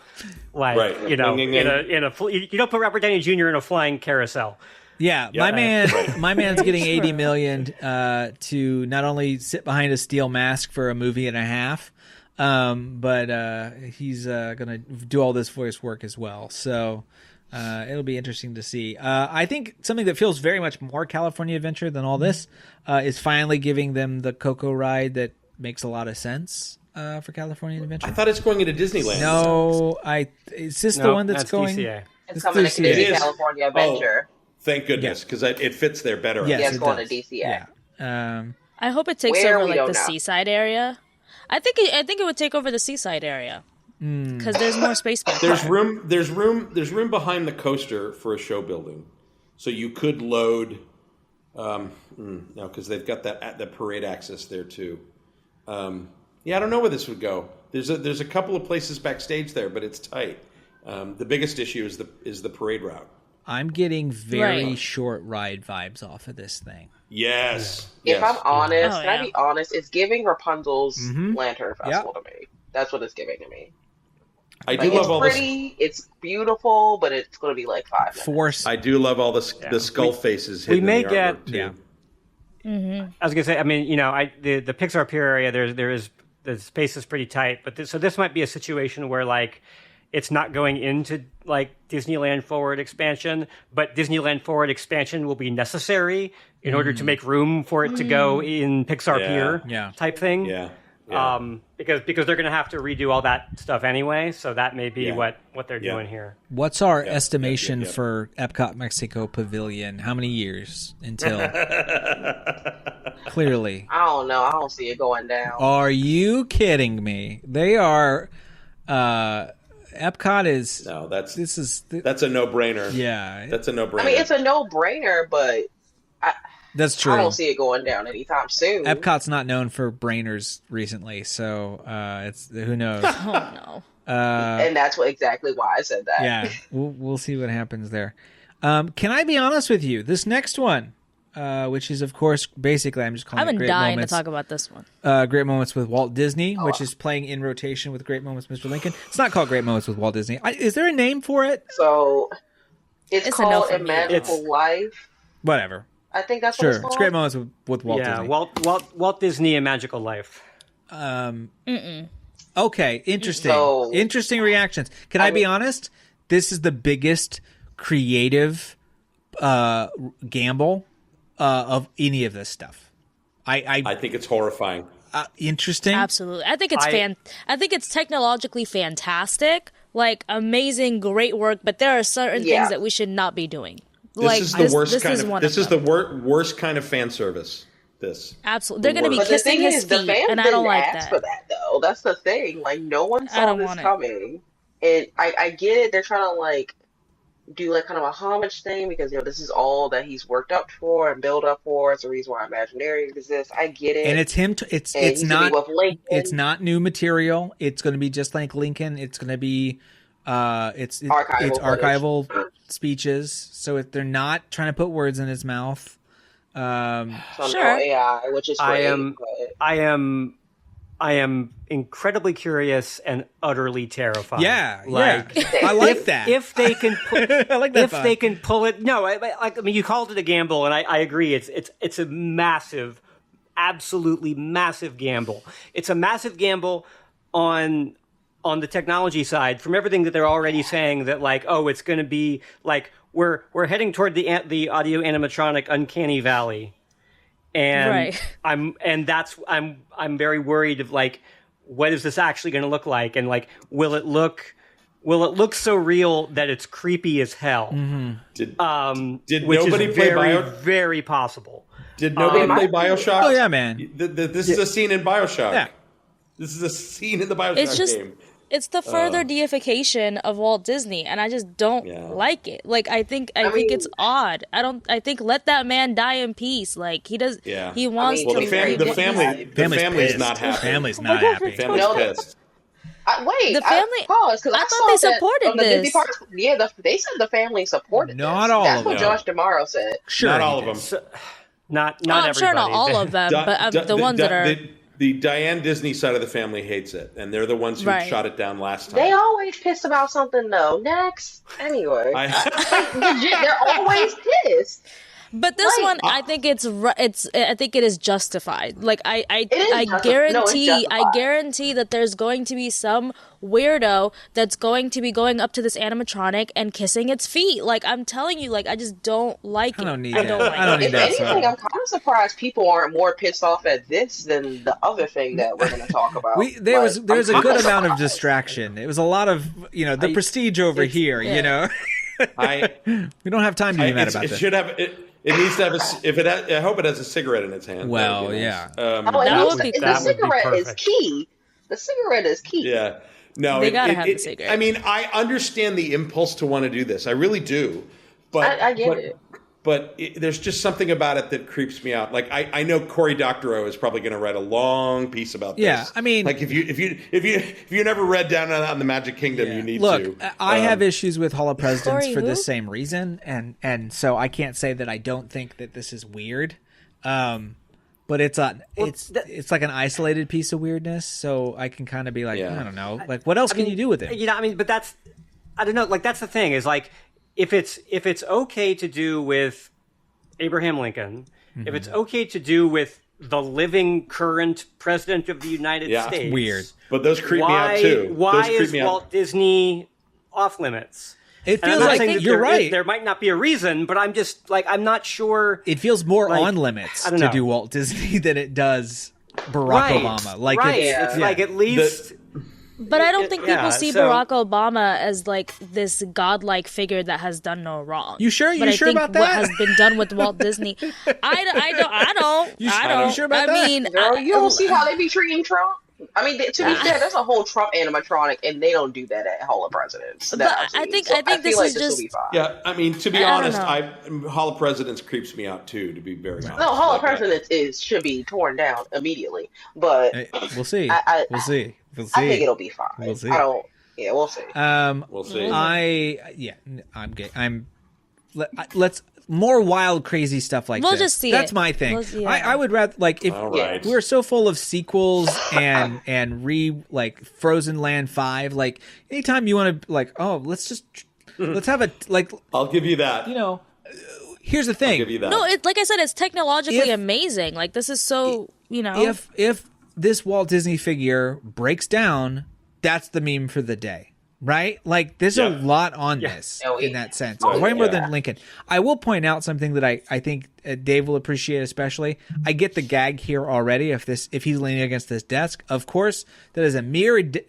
you don't put Robert Downey Jr. in a flying carousel. Yeah, my man's getting $80 million to not only sit behind a steel mask for a movie and a half, but he's going to do all this voice work as well. So it'll be interesting to see. I think something that feels very much more California Adventure than all this is finally giving them the Coco ride that makes a lot of sense. for California Adventure? I thought it's going into Disneyland. No, is this the one that's going? DCA. It's coming to DCA. California Adventure. Thank goodness, because it fits there better. Yes, It's going to DCA. Yeah. I hope it takes Where over we like don't the know. seaside area. I think it would take over the seaside area because there's more space back there. There's room behind the coaster for a show building, so you could load. No, because they've got the parade access there too. Yeah, I don't know where this would go. There's a couple of places backstage there, but it's tight. The biggest issue is the parade route. I'm getting very short ride vibes off of this thing. Yes. If I'm honest, Oh, can I be honest? It's giving Rapunzel's Mm-hmm. Lantern Festival to me. That's what it's giving to me. I do love all pretty, it's beautiful, but it's going to be like 5 minutes. I do love all the skull faces. Hidden may in the artwork, get- too. Mm-hmm. I was gonna say, I mean, the Pixar Pier area, the space is pretty tight, but this might be a situation where like it's not going into like Disneyland Forward expansion, but Disneyland Forward expansion will be necessary in order to make room for it to go in Pixar Pier type thing. Yeah. Because they're going to have to redo all that stuff anyway, so that may be what they're doing here. What's our estimation for Epcot Mexico Pavilion? How many years until? Clearly. I don't know. I don't see it going down. Are you kidding me? They are. Epcot is. No, that's a no-brainer. Yeah, that's a no-brainer. I mean, it's a no-brainer, but that's true. I don't see it going down anytime soon. Epcot's not known for brainers recently, so it's who knows. Oh no. And that's exactly why I said that. Yeah, we'll see what happens there. Can I be honest with you? This next one, which is of course basically I'm just calling I've it been Great dying Moments. to talk about this one. Great Moments with Walt Disney, which is playing in rotation with Great Moments with Mr. Lincoln. It's not called Great Moments with Walt Disney. Is there a name for it? So it's called a no A Magical Life. Whatever. I think that's what Sure, it's called. it's Great Moments with Walt Disney. Walt Disney: A Magical Life. Okay, interesting. So- Interesting reactions. Can I be honest? This is the biggest creative gamble of any of this stuff. I think it's horrifying. Interesting. Absolutely. I think it's I think it's technologically fantastic, like amazing, great work, but there are certain things that we should not be doing. This is the worst kind of. This is the worst kind of fan service. This absolutely. They're going to be But kissing his the feet, fans and I don't didn't like ask that. for that, though. That's the thing. Like, no one I saw don't this want it. coming. And I get it. They're trying to, like, do, like, kind of a homage thing because, this is all that he's worked up for and built up for. It's the reason why Imaginary exists. I get it. And it's him. It's not. With Lincoln. It's not new material. It's going to be just like Lincoln. It's going to be. It's archival speeches. So if they're not trying to put words in his mouth. So Sure. no AI, which is great. I am incredibly curious and utterly terrified. Yeah, I like that. If they can, I like that. If they can pull it, no. I mean, you called it a gamble, and I agree. It's a massive, absolutely massive gamble. It's a massive gamble on the technology side. From everything that they're already saying, that like, oh, it's going to be like we're heading toward the audio animatronic uncanny valley. And right. I'm very worried of like, what is this actually going to look like? And like, will it look so real that it's creepy as hell? Mm-hmm. Did which nobody is play very, very possible. Did nobody play BioShock? Oh yeah, man. This is a scene in BioShock. Yeah. This is a scene in the BioShock game. It's the further deification of Walt Disney, and I just don't like it. Like I think it's odd. I think let that man die in peace. Like he does. Yeah. He wants to. The family's not happy. Family's not happy. Family's pissed. Wait, The family. I thought they supported on the Disney this. Parks. Yeah, they said the family supported Not this. all That's of what them. Josh DeMauro said. Sure, Not all of them. Not I'm everybody. sure not all of them, but the ones that are. The Diane Disney side of the family hates it, and they're the ones who shot it down last time. They always pissed about something, though. Next. Anyway. Legit, they're always pissed. But this one, I think I think it is justified. Like I guarantee that there's going to be some weirdo that's going to be going up to this animatronic and kissing its feet. Like I'm telling you, like I just don't like it. I don't need that. If anything, I'm kind of surprised people aren't more pissed off at this than the other thing that we're going to talk about. There was a good amount of distraction. It was a lot of the prestige over here. Yeah. We don't have time to be mad about this. It should have. It needs to have I hope it has a cigarette in its hand. Well, yeah. The cigarette is key. The cigarette is key. Yeah. No, they gotta have the cigarette. I mean, I understand the impulse to want to do this. I really do. But I get it. But there's just something about it that creeps me out. Like I know Cory Doctorow is probably going to write a long piece about this. Yeah, I mean, like if you never read down on the Magic Kingdom, you need to. Look, I have issues with Hall of Presidents for the same reason, and so I can't say that I don't think that this is weird. But it's like an isolated piece of weirdness, so I can kind of be like, I don't know, like what else can you do with it? But I don't know. Like that's the thing is like. If it's okay to do with Abraham Lincoln, if it's okay to do with the living current president of the United States, weird. But those creep me out too. Why is Walt Disney off limits? It feels like you're right. There might not be a reason, but I'm just like I'm not sure. It feels more on limits to do Walt Disney than it does Barack Obama. Like it's like at least. But I don't think people see Barack Obama as like this godlike figure that has done no wrong. You sure? But you sure about that? What has been done with Walt Disney, I don't. You sure about that? I mean, you don't see how they be treating Trump. I mean, to be fair, there's a whole Trump animatronic, and they don't do that at Hall of Presidents. I think this is just. Yeah, I mean, to be honest, Hall of Presidents creeps me out too. To be very honest, no, Hall of Presidents should be torn down immediately. But we'll see. We'll see. I think it'll be fine. We'll see. We'll see. We'll see. I'm gay. Let's more wild, crazy stuff like we'll this. Just see That's it. my thing. We'll I would rather like if we're so full of sequels and like Frozen Land 5. Like anytime you want to let's have a like. I'll give you that. Here's the thing. I'll give you that. No, like I said, it's technologically amazing. Like this is so If this Walt Disney figure breaks down, that's the meme for the day, right? Like, there's a lot on this in that sense. Way more than Lincoln. I will point out something that I think Dave will appreciate especially. I get the gag here already if he's leaning against this desk. Of course, that is a mirrored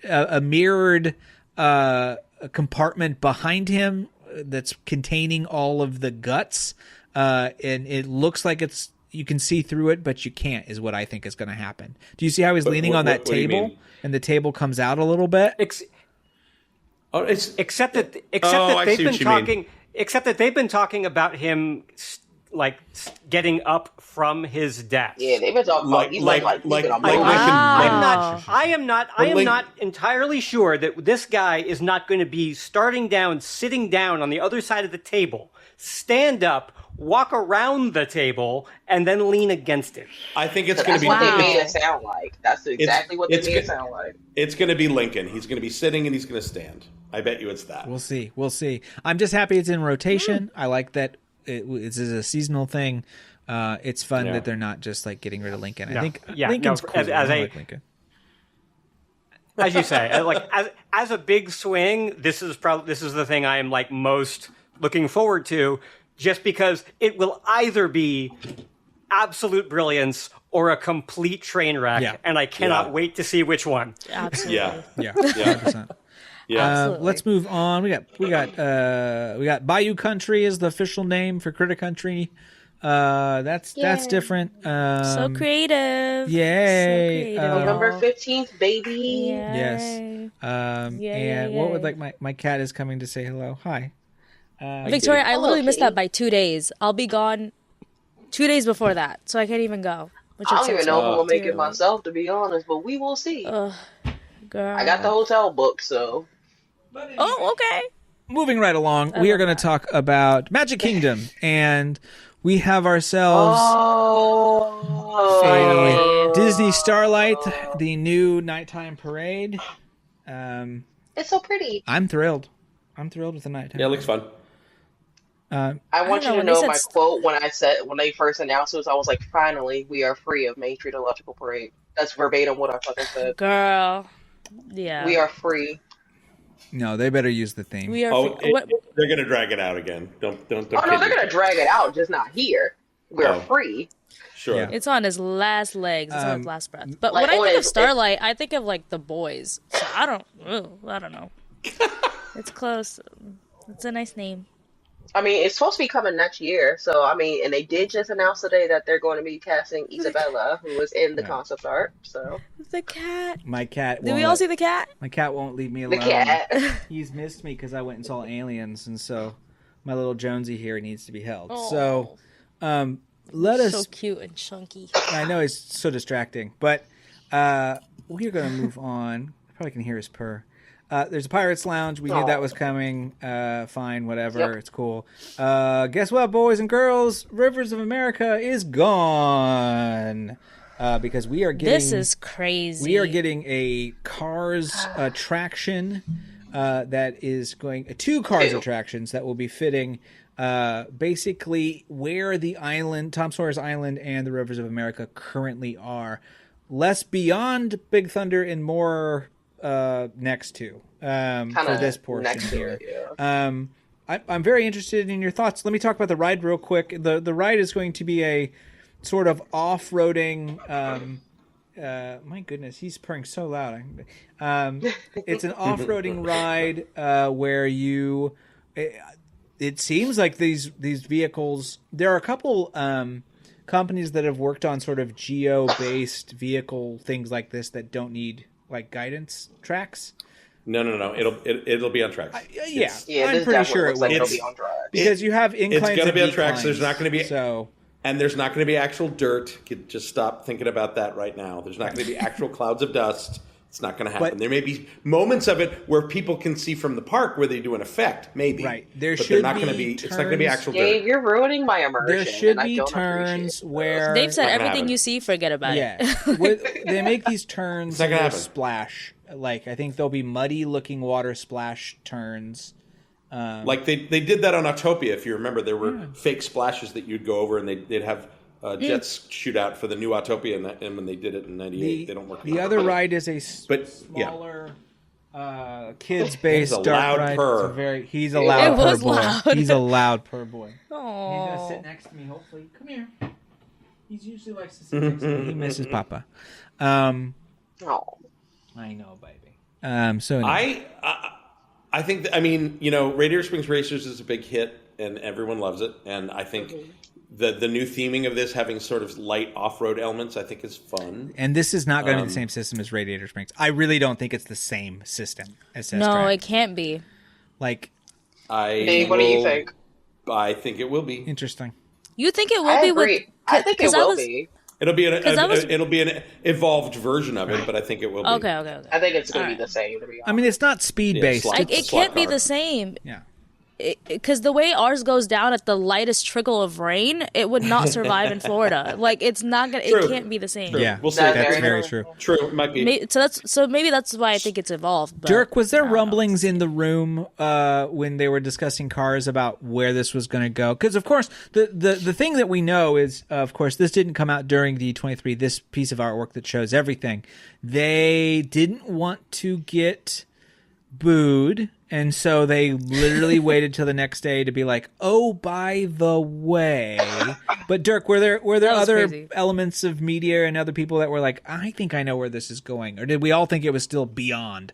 compartment behind him that's containing all of the guts, and it looks like you can see through it, but you can't, is what I think is going to happen. Do you see how he's leaning on that table, and the table comes out a little bit? Except that they've been talking about him like getting up from his desk. Yeah, they've been talking about I am not entirely sure that this guy is not going to be sitting down on the other side of the table, stand up, walk around the table, and then lean against it. I think it's going to be. That's what they made it sound like. That's exactly what they made it sound like. It's going to be Lincoln. He's going to be sitting and he's going to stand. I bet you it's that. We'll see. I'm just happy it's in rotation. I like that it's a seasonal thing. It's fun that they're not just like getting rid of Lincoln. I think Lincoln's cool. Like Lincoln. As you say, as a big swing, this is the thing I am like most looking forward to. Just because it will either be absolute brilliance or a complete train wreck, and I cannot wait to see which one. Absolutely. Yeah. 100%. Let's move on. We got Bayou Country is the official name for Critter Country. That's different. So creative. Yay! So creative, November 15th, baby. Yay. Yes. And what would like my cat is coming to say hello. Hi. Victoria, I literally missed that by 2 days. I'll be gone 2 days before that, so I can't even go. I don't even know if I'll make it myself, to be honest, but we will see. Girl. I got the hotel booked, so. Oh, okay. Moving right along, we are going to talk about Magic Kingdom, and we have ourselves a Disney Starlight, the new nighttime parade. It's so pretty. I'm thrilled with the nighttime. Yeah, it looks fun. I want you to know my quote when they first announced it was, I was like, finally, we are free of Main Street Electrical Parade. That's verbatim what I fucking said. Girl. Yeah. We are free. No, they better use the theme. They're going to drag it out again. Don't. Oh, no, they're going to drag it out, just not here. We're free. Sure. Yeah. It's on his last legs. It's on his last breath. But when I think of Starlight, I think of like The Boys. So I don't know. It's close. It's a nice name. I mean, it's supposed to be coming next year. So, I mean, and they did just announce today that they're going to be casting Isabella, who was in the concept art. So the cat. My cat. Did we all see the cat? My cat won't leave me alone. The cat. He's missed me because I went and saw Aliens, and so my little Jonesy here needs to be held. Oh. So, let us. So cute and chunky. I know he's so distracting, but we're going to move on. I probably can hear his purr. There's a Pirates Lounge. We knew that was coming. Fine, whatever. Yep. It's cool. Guess what, boys and girls? Rivers of America is gone. Because we are getting... This is crazy. We are getting a Cars attraction that is going... two Cars attractions that will be fitting basically where the island, Tom Sawyer's Island and the Rivers of America currently are. Less beyond Big Thunder and more... next to for this portion here. I'm very interested in your thoughts. Let me talk about the ride real quick. The ride is going to be a sort of off-roading. My goodness, he's purring so loud. It's an off-roading ride where you. It seems like these vehicles. There are a couple companies that have worked on sort of geo-based vehicle things like this that don't need like guidance tracks. No. It'll be on tracks. I'm pretty sure it will. It'll be on tracks. Because you have inclines. It's going to be on tracks. Declines, there's not going to be so. And there's not going to be actual dirt. Just stop thinking about that right now. There's not going to be actual clouds of dust. It's not going to happen. There may be moments of it where people can see from the park where they do an effect, maybe. Right. It's not going to be actual dirt. Dave, you're ruining my immersion. There should be turns where... Dave said everything you see, forget about it. They make these turns and they'll splash. Like, I think there'll be muddy-looking water splash turns. Like they did that on Autopia, if you remember. There were fake splashes that you'd go over and they'd have... jets shoot out for the new Autopia, and when they did it in '98, they don't work. The other ride is a smaller, kids-based dark ride. He's a loud purr boy. Loud. He's a loud purr boy. Aww. He's gonna sit next to me. Hopefully, come here. He usually likes to sit next to me. He misses Papa. I know, baby. So anyway. I think Radiator Springs Racers is a big hit, and everyone loves it, and I think. The new theming of this having sort of light off-road elements, I think, is fun. And this is not going to be the same system as Radiator Springs. I really don't think it's the same system as Test No, Track. it can't be. Like, Dave, what do you think? I think it will be. Interesting. You think it will be? Agree. I think it will be. It'll be an evolved version of it, but I think it will be. Okay. I think it's going to be the same, to be honest. I mean, it's not speed-based. It can't be the same. Yeah. Because the way ours goes down at the lightest trickle of rain, it would not survive in Florida. Like, it's not gonna. True. It can't be the same. True. Yeah, we'll see. That's very true. True, it might be. So maybe that's why I think it's evolved. But Dirk, was there rumblings in the room when they were discussing Cars about where this was going to go? Because of course, the thing that we know is, of course, this didn't come out during D23. This piece of artwork that shows everything. They didn't want to get booed. And so they literally waited till the next day to be like, "Oh, by the way." But Dirk, were there other elements of media and other people that were like, "I think I know where this is going," or did we all think it was still beyond?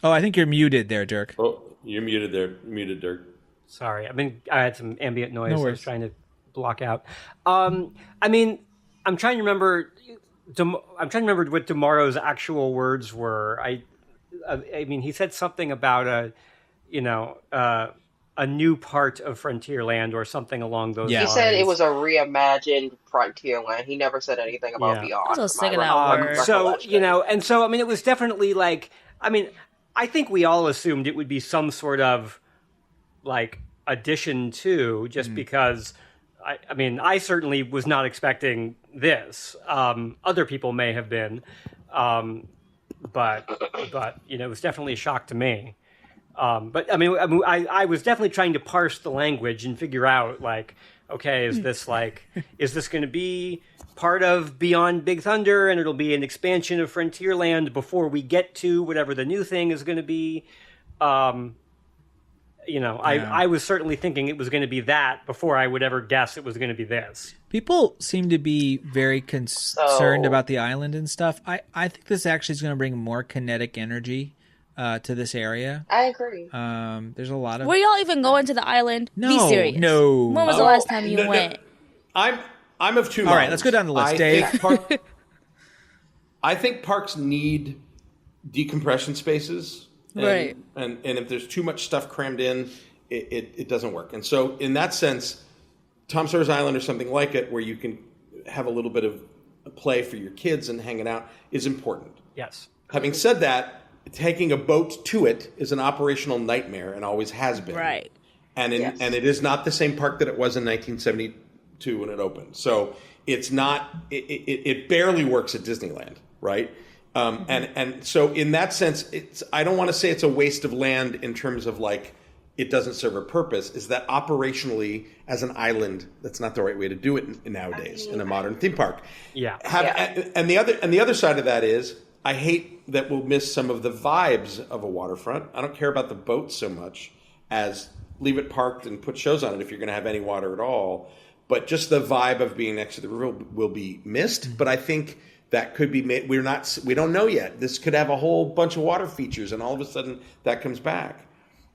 Oh, I think you're muted there, Dirk. Oh, you're muted there. Muted, Dirk. Sorry, I had some ambient noise. No I was trying to block out. I'm trying to remember. I'm trying to remember what Demaro's actual words were. I mean, he said something about a new part of Frontierland or something along those lines. He said it was a reimagined Frontierland. He never said anything about Beyond. I'm so sick of that word. So, I mean, it was definitely like, I think we all assumed it would be some sort of like addition to, just because, I certainly was not expecting this. Other people may have been. But it was definitely a shock to me. But I mean, I was definitely trying to parse the language and figure out like, okay, is this going to be part of Beyond Big Thunder, and it'll be an expansion of Frontierland before we get to whatever the new thing is going to be? I was certainly thinking it was going to be that before I would ever guess it was going to be this. People seem to be very concerned about the island and stuff. I think this actually is going to bring more kinetic energy to this area. I agree. There's a lot of... Were y'all even going to the island? No, be serious. No. When was the last time you went? I'm of two minds. All right, let's go down the list, Dave. I think parks need decompression spaces. Right. And if there's too much stuff crammed in, it doesn't work. And so in that sense, Tom Sawyer's Island or something like it, where you can have a little bit of play for your kids and hanging out, is important. Yes. Having said that, taking a boat to it is an operational nightmare and always has been. Right. And it is not the same park that it was in 1972 when it opened. So it's not. It barely works at Disneyland, right? And so in that sense, I don't want to say it's a waste of land in terms of like it doesn't serve a purpose. Is that operationally as an island, that's not the right way to do it nowadays in a modern theme park. Yeah. And the other side of that is I hate that we'll miss some of the vibes of a waterfront. I don't care about the boats so much as leave it parked and put shows on it if you're going to have any water at all. But just the vibe of being next to the river will be missed. But I think that could be made. We don't know yet. This could have a whole bunch of water features, and all of a sudden that comes back.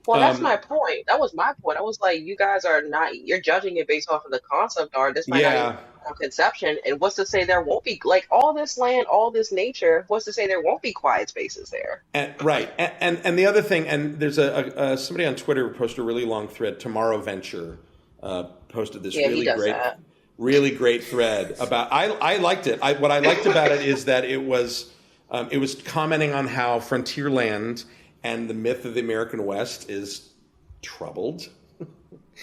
Well, that's my point. That was my point. I was like, you guys are not. You're judging it based off of the concept art. This might not even be a conception. And what's to say there won't be like all this land, all this nature? What's to say there won't be quiet spaces there? Right. And the other thing, and there's somebody on Twitter who posted a really long thread. Tomorrow Venture posted this really great thread about. I liked it. What I liked about it is that it was commenting on how Frontierland and the myth of the American West is troubled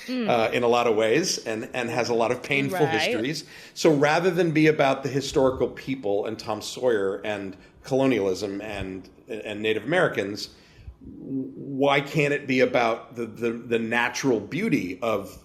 in a lot of ways and has a lot of painful histories. So rather than be about the historical people and Tom Sawyer and colonialism and Native Americans, why can't it be about the natural beauty of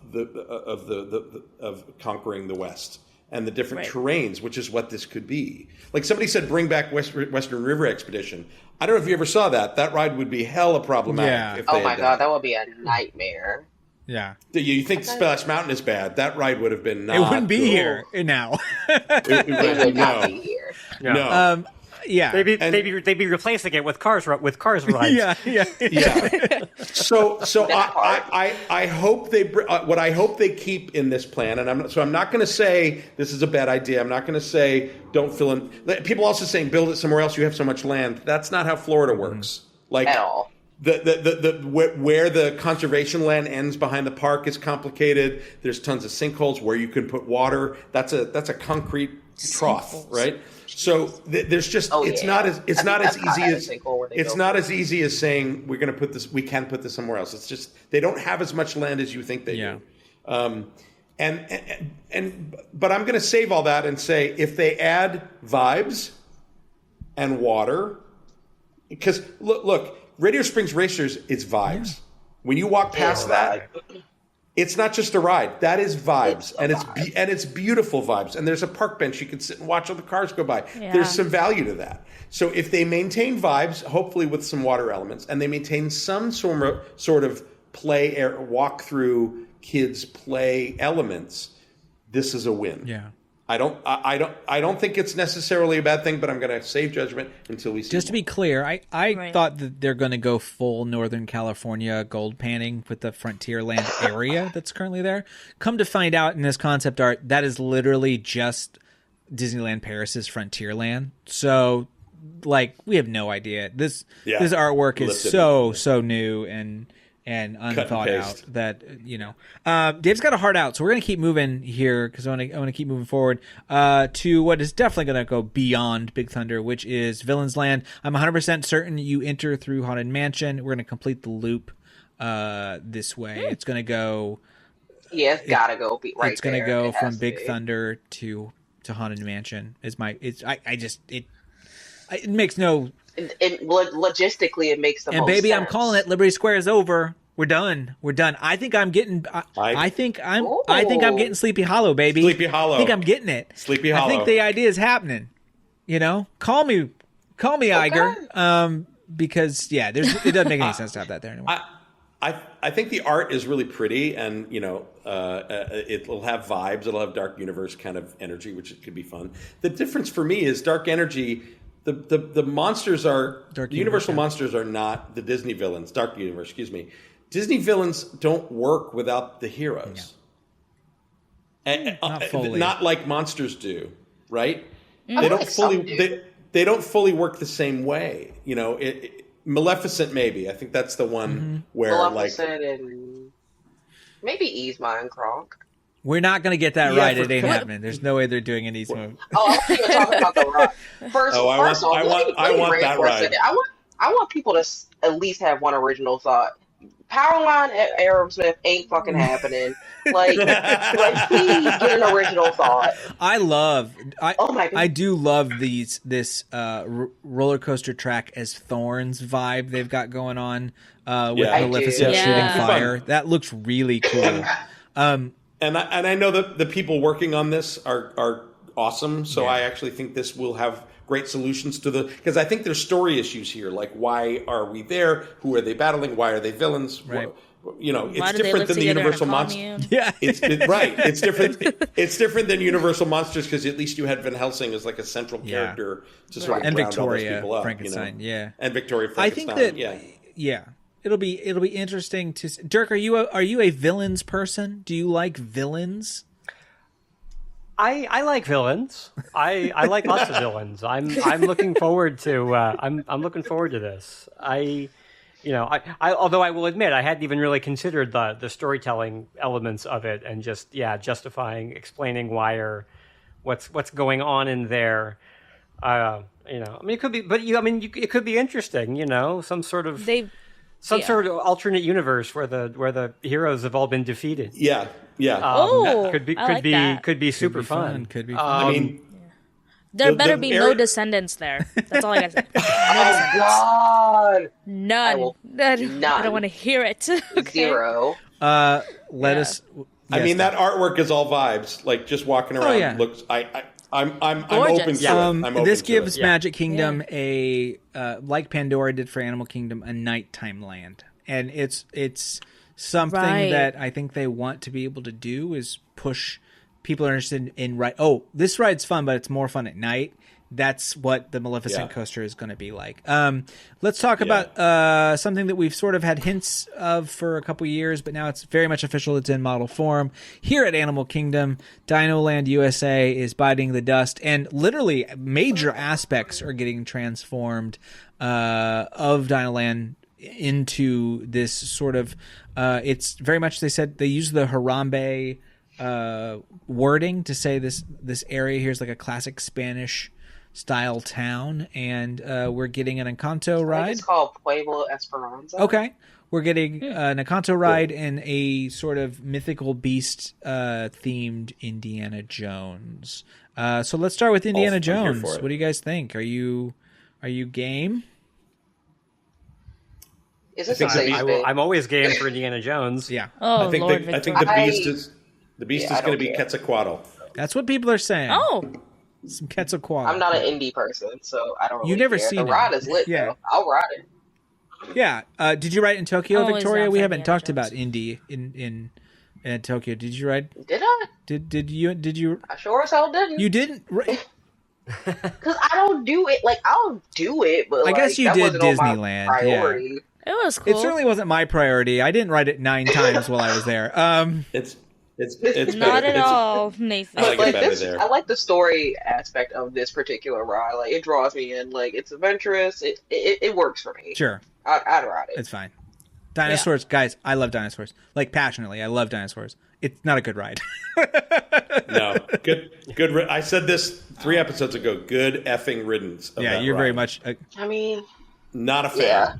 conquering the West and the different terrains, which is what this could be? Like somebody said, bring back Western River Expedition. I don't know if you ever saw that. That ride would be hella problematic. Oh my God, that would be a nightmare. Yeah. You think Splash Mountain is bad? That ride would have been not. It wouldn't be here now. It would not be here. No. Yeah, they'd be replacing it with cars rides. Yeah. So I hope what I hope they keep in this plan, and I'm not going to say this is a bad idea. I'm not going to say don't fill in. People also saying build it somewhere else. You have so much land. That's not how Florida works. Like at all. Where the conservation land ends behind the park is complicated. There's tons of sinkholes where you can put water. That's a concrete trough, right? So there's just it's not as easy as saying we can put this somewhere else. It's just they don't have as much land as you think they do. But I'm going to save all that and say if they add vibes and water, because look, Radio Springs Racers, it's vibes. Yeah. When you walk past that. It's not just a ride. That is vibes, and it's beautiful vibes. And there's a park bench you can sit and watch all the cars go by. Yeah. There's some value to that. So if they maintain vibes, hopefully with some water elements, and they maintain some sort of play walk through kids play elements, this is a win. Yeah. I don't think it's necessarily a bad thing, but I'm going to save judgment until we see. Just to be clear, I thought that they're going to go full Northern California gold panning with the Frontierland area that's currently there. Come to find out in this concept art, that is literally just Disneyland Paris's Frontierland. So, like, we have no idea. This artwork is so new and unthought out that Dave's got a heart out, so we're gonna keep moving here because I want to keep moving forward to what is definitely gonna go beyond Big Thunder, which is Villain's Land. I'm 100% certain you enter through Haunted Mansion. We're gonna complete the loop this way. It's gonna go. Yeah, it's gotta go right. It's gonna go from Big Thunder to Haunted Mansion. It makes no. Logistically, it makes the most baby, sense. I'm calling it. Liberty Square is over. We're done. I think I'm getting. I think I'm getting Sleepy Hollow, baby. Sleepy Hollow. I think I'm getting it. Sleepy Hollow. I think the idea is happening. Call me, Iger. Because it doesn't make any sense to have that there anymore. I think the art is really pretty, and it'll have vibes. It'll have Dark Universe kind of energy, which it could be fun. The difference for me is Dark Energy. The monsters are Dark the Universal monsters are not the Disney villains. Dark Universe, excuse me. Disney villains don't work without the heroes. Not fully. Not like monsters do, right? They don't fully. They don't fully work the same way. Maleficent, maybe. I think that's the one where Maleficent and maybe Yzma and Kronk. We're not going to get that right. It ain't happening. There's no way they're doing an East movie. Oh, I was even talking about the Rock. I want people to at least have one original thought. Powerline Aerosmith ain't fucking happening. Please get an original thought. I do love this roller coaster track as Thorns vibe they've got going on with Maleficent shooting fire. That looks really cool. And I know that the people working on this are awesome. So I actually think this will have great solutions to because I think there's story issues here. Like, why are we there? Who are they battling? Why are they villains? Right. It's different than the Universal Monsters. Yeah, right. It's different. It's different than Universal Monsters because at least you had Van Helsing as like a central character to sort of and round Victoria all those people up. Frankenstein. And Victoria Frankenstein. I think that it'll be interesting to. Dirk, are you a villains person? Do you like villains? I like villains. I like lots of villains. I'm looking forward to I'm looking forward to this. Although I will admit I hadn't even really considered the storytelling elements of it and just explaining why or what's going on in there. It could be, but it could be interesting. Some sort of alternate universe where the heroes have all been defeated. Yeah. That could be that. could be super fun. Could be fun. There better be no descendants there. That's all I gotta say. Oh God! None. I don't want to hear it. Okay. 0. Let us. That artwork is all vibes. Like just walking around looks. I'm open to it. I'm open this to gives it. Magic Kingdom a like Pandora did for Animal Kingdom, a nighttime land, and it's something that I think they want to be able to do is push people are interested in ride. Oh, this ride's fun, but it's more fun at night. That's what the Maleficent coaster is going to be like. Let's talk about something that we've sort of had hints of for a couple years, but now it's very much official. It's in model form. Here at Animal Kingdom, Dino Land USA is biting the dust, and literally major aspects are getting transformed of Dino Land into this sort of it's very much, they said they use the Harambe wording to say this area here is like a classic Spanish style town, and we're getting an Encanto ride. It's called Pueblo Esperanza. Okay, we're getting an Encanto ride and a sort of mythical beast themed Indiana Jones. So let's start with Indiana Jones. What do you guys think? Are you game? Is this a safe bet? I'm always game for Indiana Jones. Yeah. Oh, I think Lord the beast is going to be Quetzalcoatl. That's what people are saying. Oh. Some Quetzalcoatl. I'm not an indie person, so I don't really You've never care. seen the ride is lit, though. I'll ride it. Yeah. Did you ride in Tokyo, Always Victoria? down We for haven't Indiana talked Jones. about indie in Tokyo. Did you ride? Did I? Did you? I sure as hell didn't. You didn't? Because I don't do it. Like, I'll do it, but I guess you that did wasn't on my Disneyland, priority. It was cool. It certainly wasn't my priority. I didn't ride it 9 times while I was there. It's Not better. at all, Nathan. I like it better there. I like the story aspect of this particular ride. Like, it draws me in. Like, it's adventurous. It works for me. Sure. I'd ride it. It's fine. Dinosaurs, guys, I love dinosaurs. Like, passionately, I love dinosaurs. It's not a good ride. No. Good. I said this 3 episodes ago. Good effing riddance. Of that you're ride. very much... I mean... Not a fan. Yeah.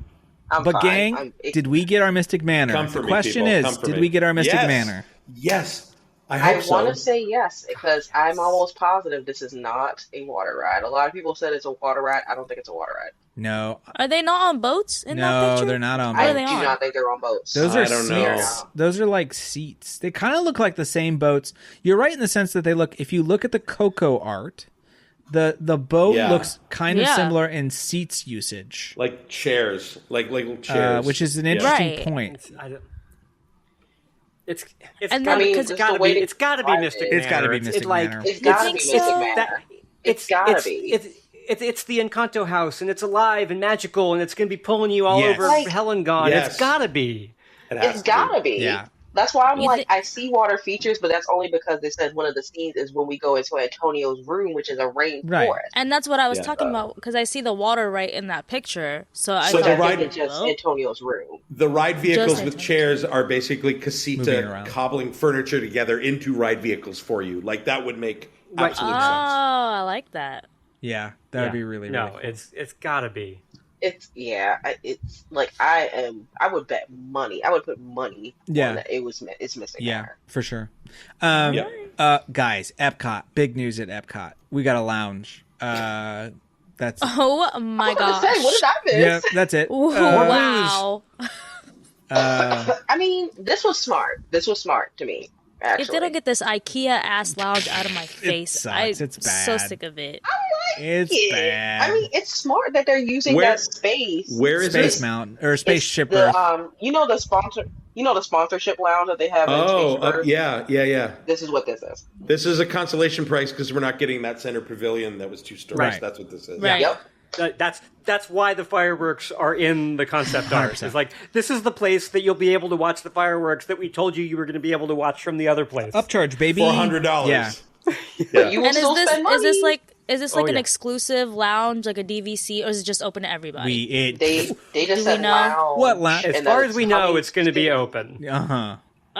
But gang, did we get our Mystic Manor? Come for the me, question people. is, Come for did me. we get our Mystic Yes. Manor? Yes. I want to so. say yes because I'm almost positive this is not a water ride. A lot of people said it's a water ride. I don't think it's a water ride. No. Are they not on boats in that No, picture? they're not on What I are they do on? not think they're on boats. Those are I don't know. seats. Those are like seats. They kind of look like the same boats. You're right in the sense that they look. If you look at the Coco art, the boat looks kind of similar in seats usage, Like chairs, like chairs, which is an interesting Right. point. It's And gotta, then- it's gotta be It's Mystic Manor. It's gotta be Mystic Manor. It's gotta be think Mystic so? Manor. It's gotta be. It's the Encanto house, and it's alive and magical, and it's going to be pulling you all Yes. over Like- Helen Gone. Yes. It's gotta be. It's gotta be. Yeah. That's why I'm You like, thi- I see water features, but that's only because they said one of the scenes is when we go into Antonio's room, which is a rainforest. Right. And that's what I was Yeah. talking about because I see the water right in that picture. So I So thought the I ride- think it's just Antonio's room. The ride vehicles Just with Antonio. chairs are basically Moving casita around. cobbling furniture together into ride vehicles for you. Like that would make Right. absolute Oh, sense. I like that. Yeah, that would be really, really cool. It's gotta be. It's like I would bet money. I would put money. Yeah. on that it's missing. Yeah, Manor. for sure. Yeah. Guys, Epcot, big news at Epcot. We got a lounge. That's Oh my I was gonna gosh. say, what did I miss? yeah, that's it. Ooh, wow. I mean, this was smart. This was smart to me. Actually, If they don't get this IKEA ass lounge out of my face, sucks. It's so bad. sick of it. It's Yeah. bad. I mean, it's smart that they're using Where- that space. Where is Space it? Mountain or It's Spaceship the Earth. the sponsorship lounge that they have. in Space Earth? Yeah. This is what this is. This is a consolation price because we're not getting that center pavilion that was 2 stories. Right. That's what this is. Right. Yep. That's why the fireworks are in the concept art. 100%. It's like this is the place that you'll be able to watch the fireworks that we told you were going to be able to watch from the other place. Upcharge, baby. $400. Yeah. But you will And still spend money. is this like an yeah. exclusive lounge, like a DVC, or is it just open to everybody? They just Do we said know? lounge. What lounge? As and far that's as we know, coming it's going to be soon. open. Uh-huh.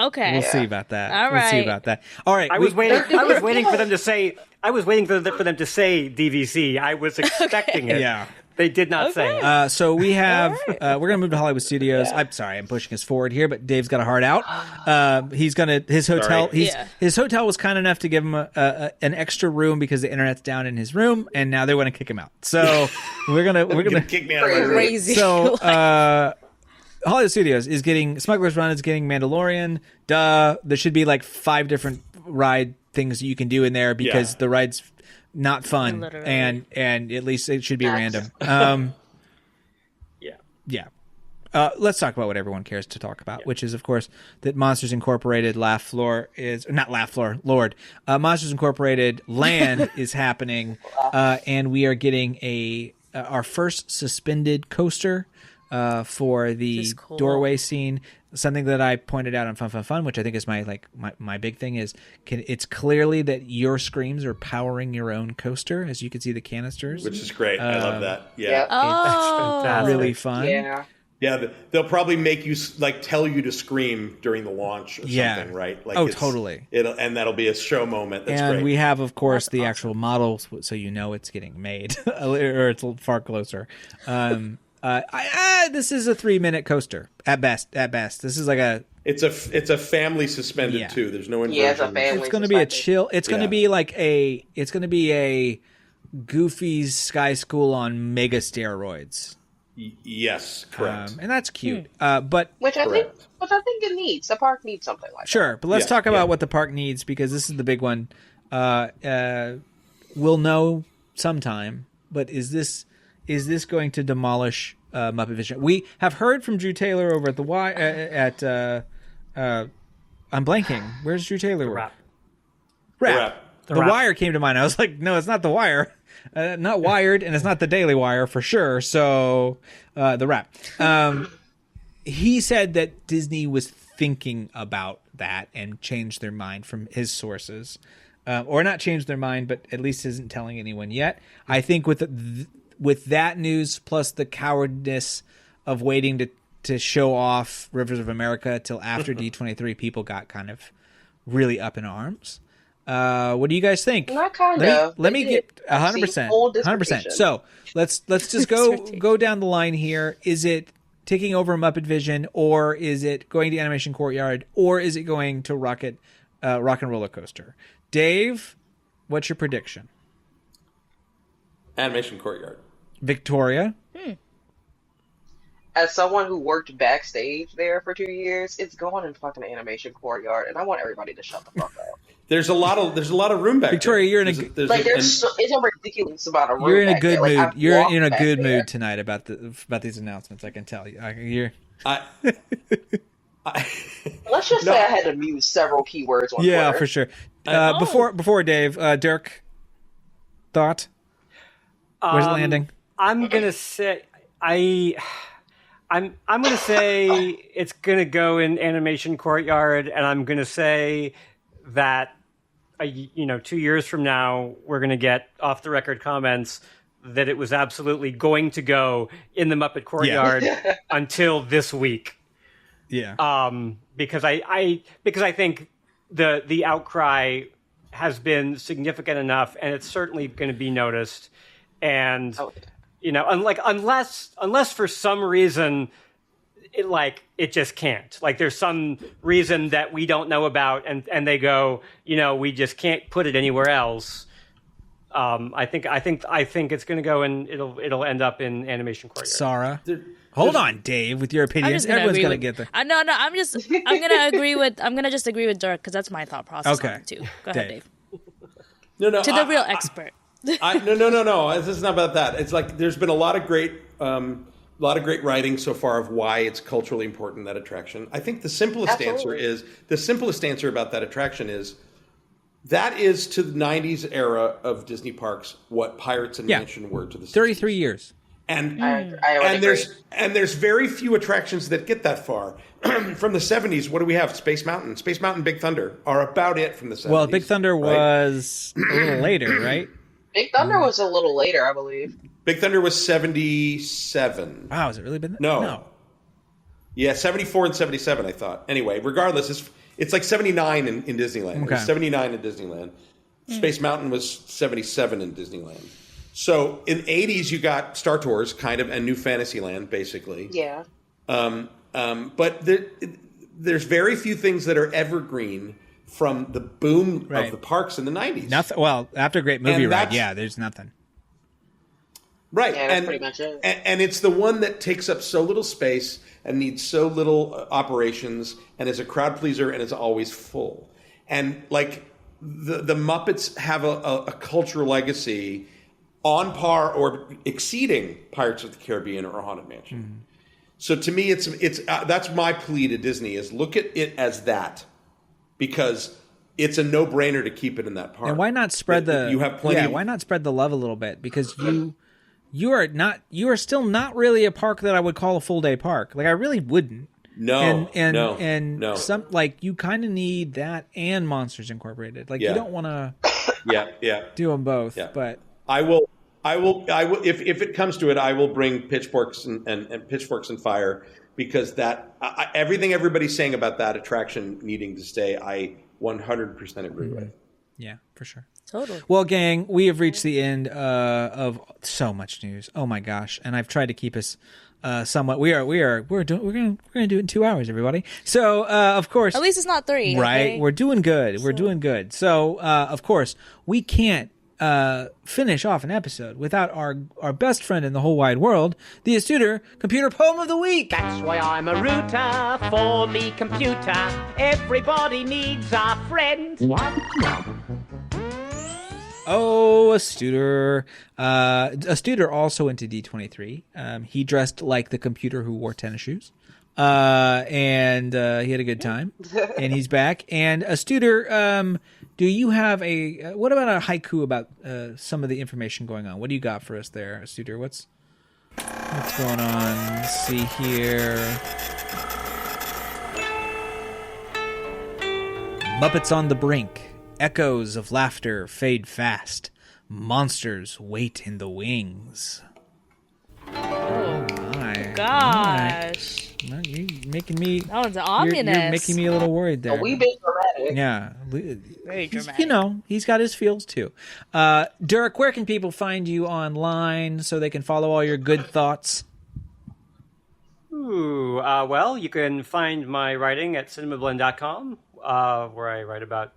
Okay. We'll see about that. All We'll see right. about that. All right. I was waiting for them to say. I was waiting for them to say DVC. I was expecting it. Yeah. They did not say it. So we have we're gonna move to Hollywood Studios. I'm sorry, I'm pushing us forward here, but Dave's got a heart out. He's gonna his hotel. Sorry. His hotel was kind enough to give him an extra room because the internet's down in his room, and now they want to kick him out. So we're gonna Kick me out of my room. Crazy. So Hollywood Studios is getting Smuggler's Run is getting Mandalorian. Duh. There should be like 5 different ride things that you can do in there because the ride's not fun, Literally. and at least it should be That's- random. Yeah. Yeah. Let's talk about what everyone cares to talk about, which is, of course, that Monsters Incorporated Lord. Monsters Incorporated Land is happening, and we are getting our first suspended coaster for the This is cool. doorway scene. Something that I pointed out on Fun, which I think is my big thing is it's clearly that your screams are powering your own coaster, as you can see the canisters. Which is great. I love that. Yeah. Yep. Oh, fantastic. really fun. Yeah. Yeah, they'll probably make you tell you to scream during the launch or something, right? Like Totally. And that'll be a show moment. That's and great. we have, of course, the actual models, so you know it's getting made, or it's far closer. This is a 3-minute coaster at best. This is like it's a family suspended Yeah. too. There's no inversion. Yeah, it's a family. it's going to be a suspended. chill. It's going to Yeah. be a Goofy's Sky School on mega steroids. Yes, correct. And that's cute. But Which I Correct. think it needs. The park needs something like sure, but let's Yeah, talk about yeah. what the park needs, because this is the big one. We'll know sometime, but is this going to demolish Muppet Vision? We have heard from Drew Taylor over at the I'm blanking. Where's Drew Taylor? Wrap. Wrap. The Wrap. Wire came to mind. I was like, no, it's not The Wire. Not Wired, and it's not the Daily Wire for sure. So, the Wrap. He said that Disney was thinking about that and changed their mind from his sources. Or not changed their mind, but at least isn't telling anyone yet. I think with that news, plus the cowardness of waiting to show off Rivers of America till after D23, people got kind of really up in arms. What do you guys think? Not kind of. Let me They get did. I've seen 100%. full 100%. dissertation. So let's just go down the line here. Is it taking over Muppet Vision, or is it going to Animation Courtyard, or is it going to Rocket Rock and Roller Coaster. Dave, what's your prediction? Animation Courtyard. Victoria? As someone who worked backstage there for 2 years, it's going in fucking Animation Courtyard, and I want everybody to shut the fuck up. There's a lot of room back Victoria, there. It's a ridiculous amount of room. You're in a good mood. Like, you're in a good mood tonight about these announcements. I can tell you. Let's just say I had to muse several keywords on yeah, Twitter. for sure. Before Dave, Dirk, thought? Where's it landing? I'm gonna say I'm gonna say it's gonna go in Animation Courtyard, and I'm gonna say that 2 years from now we're gonna get off the record comments that it was absolutely going to go in the Muppet Courtyard until this week. Yeah. Because I think the outcry has been significant enough, and it's certainly going to be noticed. And unless for some reason it just can't. Like there's some reason that we don't know about, and they go, we just can't put it anywhere else. I think it's going to go and it'll end up in Animation Courtyard. Sarah, hold on, Dave, with your opinions. Everyone's going to get there. No, I'm gonna just agree with Dirk because that's my thought process. Okay, too. Go ahead, Dave. No, to the real expert. No. This is not about that. It's like there's been a lot of great writing so far of why it's culturally important, that attraction. I think the simplest answer about that attraction is that is to the 90s era of Disney parks what Pirates and Mansion were to the 60s. 33 years. And there's very few attractions that get that far. From the 70s, what do we have? Space Mountain, Big Thunder are about it from the 70s. Well, Big Thunder was a little later, right? Big Thunder was a little later, I believe. Big Thunder was 77. Wow, has it really been that? No. Yeah, 74 and 77, I thought. Anyway, regardless, it's like 79 in Disneyland. Okay. It was 79 in Disneyland. Space Mountain was 77 in Disneyland. So in the 80s, you got Star Tours, kind of, and New Fantasyland, basically. Yeah. But there's very few things that are evergreen from the boom of the parks in the 90s. Nothing. Well, after a great movie ride, there's nothing. Right. Yeah, that's pretty much it. And it's the one that takes up so little space and needs so little operations and is a crowd pleaser and is always full. And like the Muppets have a cultural legacy on par or exceeding Pirates of the Caribbean or Haunted Mansion. Mm-hmm. So to me, it's that's my plea to Disney is look at it as that, because it's a no-brainer to keep it in that park. And why not spread why not spread the love a little bit? Because you are still not really a park that I would call a full-day park. Like I really wouldn't. No. And some like you kind of need that and Monsters Incorporated. Like you don't want to do them both. Yeah. But I will if it comes to it, I will bring pitchforks and pitchforks and fire, because that everything everybody's saying about that attraction needing to stay, I 100% agree with. Yeah, for sure. Totally. Well, gang, we have reached the end of so much news. Oh my gosh! And I've tried to keep us somewhat. We're gonna do it in 2 hours, everybody. So of course, at least it's not 3. Right? Okay? We're doing good. We're doing good. So of course, we can't finish off an episode without our best friend in the whole wide world, the Astuter Computer Poem of the Week. That's why I'm a router for the computer. Everybody needs a friend. Oh, Astuter. Astuter also went to D23. He dressed like the computer who wore tennis shoes. And he had a good time. And he's back. And Astuter, do you have what about a haiku about some of the information going on? What do you got for us there, Astuter? What's going on? Let's see here. Muppets on the brink. Echoes of laughter fade fast. Monsters wait in the wings. Oh my gosh. Well, you're making me. That was ominous. You're making me a little worried there. A wee bit dramatic. Yeah. Very dramatic. You know, he's got his feels too. Dirk, where can people find you online so they can follow all your good thoughts? Well, you can find my writing at cinemablend.com, where I write about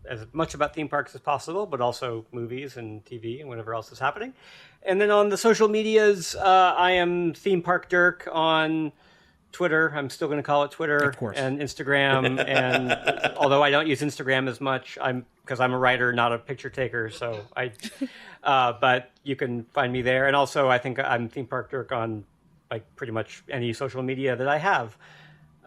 as much about theme parks as possible, but also movies and TV and whatever else is happening. And then on the social medias, I am Theme Park Dirk on Twitter. I'm still going to call it Twitter, of course, and Instagram. And although I don't use Instagram as much, because I'm a writer, not a picture taker. So but you can find me there. And also, I think I'm Theme Park Dirk on like pretty much any social media that I have.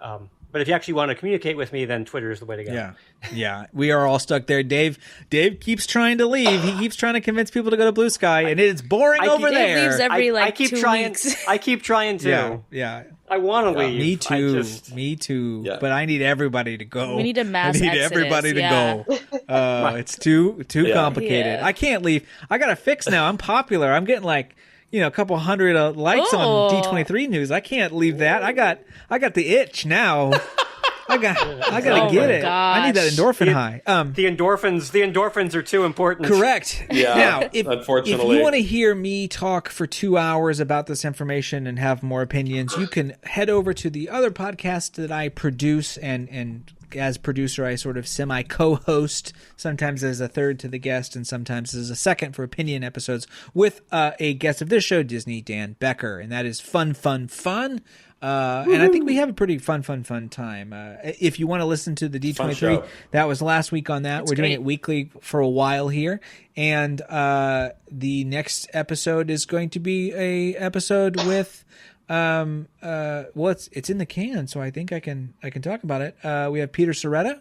But if you actually want to communicate with me, then Twitter is the way to go. Yeah. We are all stuck there. Dave keeps trying to leave. He keeps trying to convince people to go to Blue Sky, and it's boring over there. Dave leaves every I keep 2 trying. weeks. I keep trying to. Yeah. I want to leave. Me too. Me too. Yeah. But I need everybody to go. We need a mass I need exodus. everybody to go. It's too complicated. I can't leave. I got to fix now. I'm popular. I'm getting like, a couple hundred likes on D23 News. I can't leave that. I got the itch now. I got to get it. Gosh. I need that endorphin high. The endorphins are too important. Correct. Yeah. Now, unfortunately, if you want to hear me talk for 2 hours about this information and have more opinions, you can head over to the other podcast that I produce, and as producer, I sort of semi-co-host, sometimes as a third to the guest and sometimes as a second for opinion episodes with a guest of this show, Disney Dan Becker, and that is fun. And I think we have a pretty fun time. If you want to listen to the D23, that was last week on that. We're doing it weekly for a while here. And the next episode is going to be a episode with it's in the can, so I think I can talk about it. We have Peter Soretta,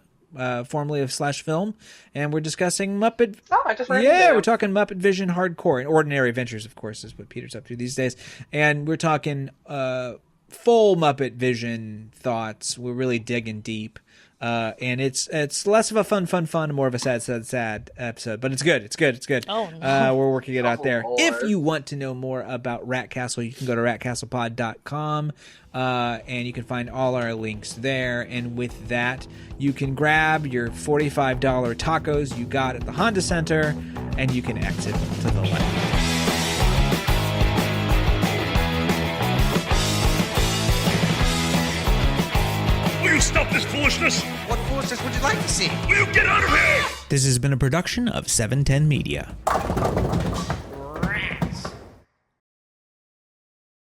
formerly of Slash Film, and we're discussing Muppet. Oh, I just read we're talking Muppet Vision Hardcore and Ordinary Adventures, of course, is what Peter's up to these days. And we're talking full Muppet Vision thoughts. We're really digging deep. And it's less of a fun, and more of a sad episode. But it's good. Oh, no. We're working it out there. Lord. If you want to know more about Rat Castle, you can go to ratcastlepod.com, and you can find all our links there. And with that, you can grab your $45 tacos you got at the Honda Center, and you can exit to the left. Will you stop this foolishness? What foolishness would you like to see? Will you get out of here? This has been a production of 710 Media.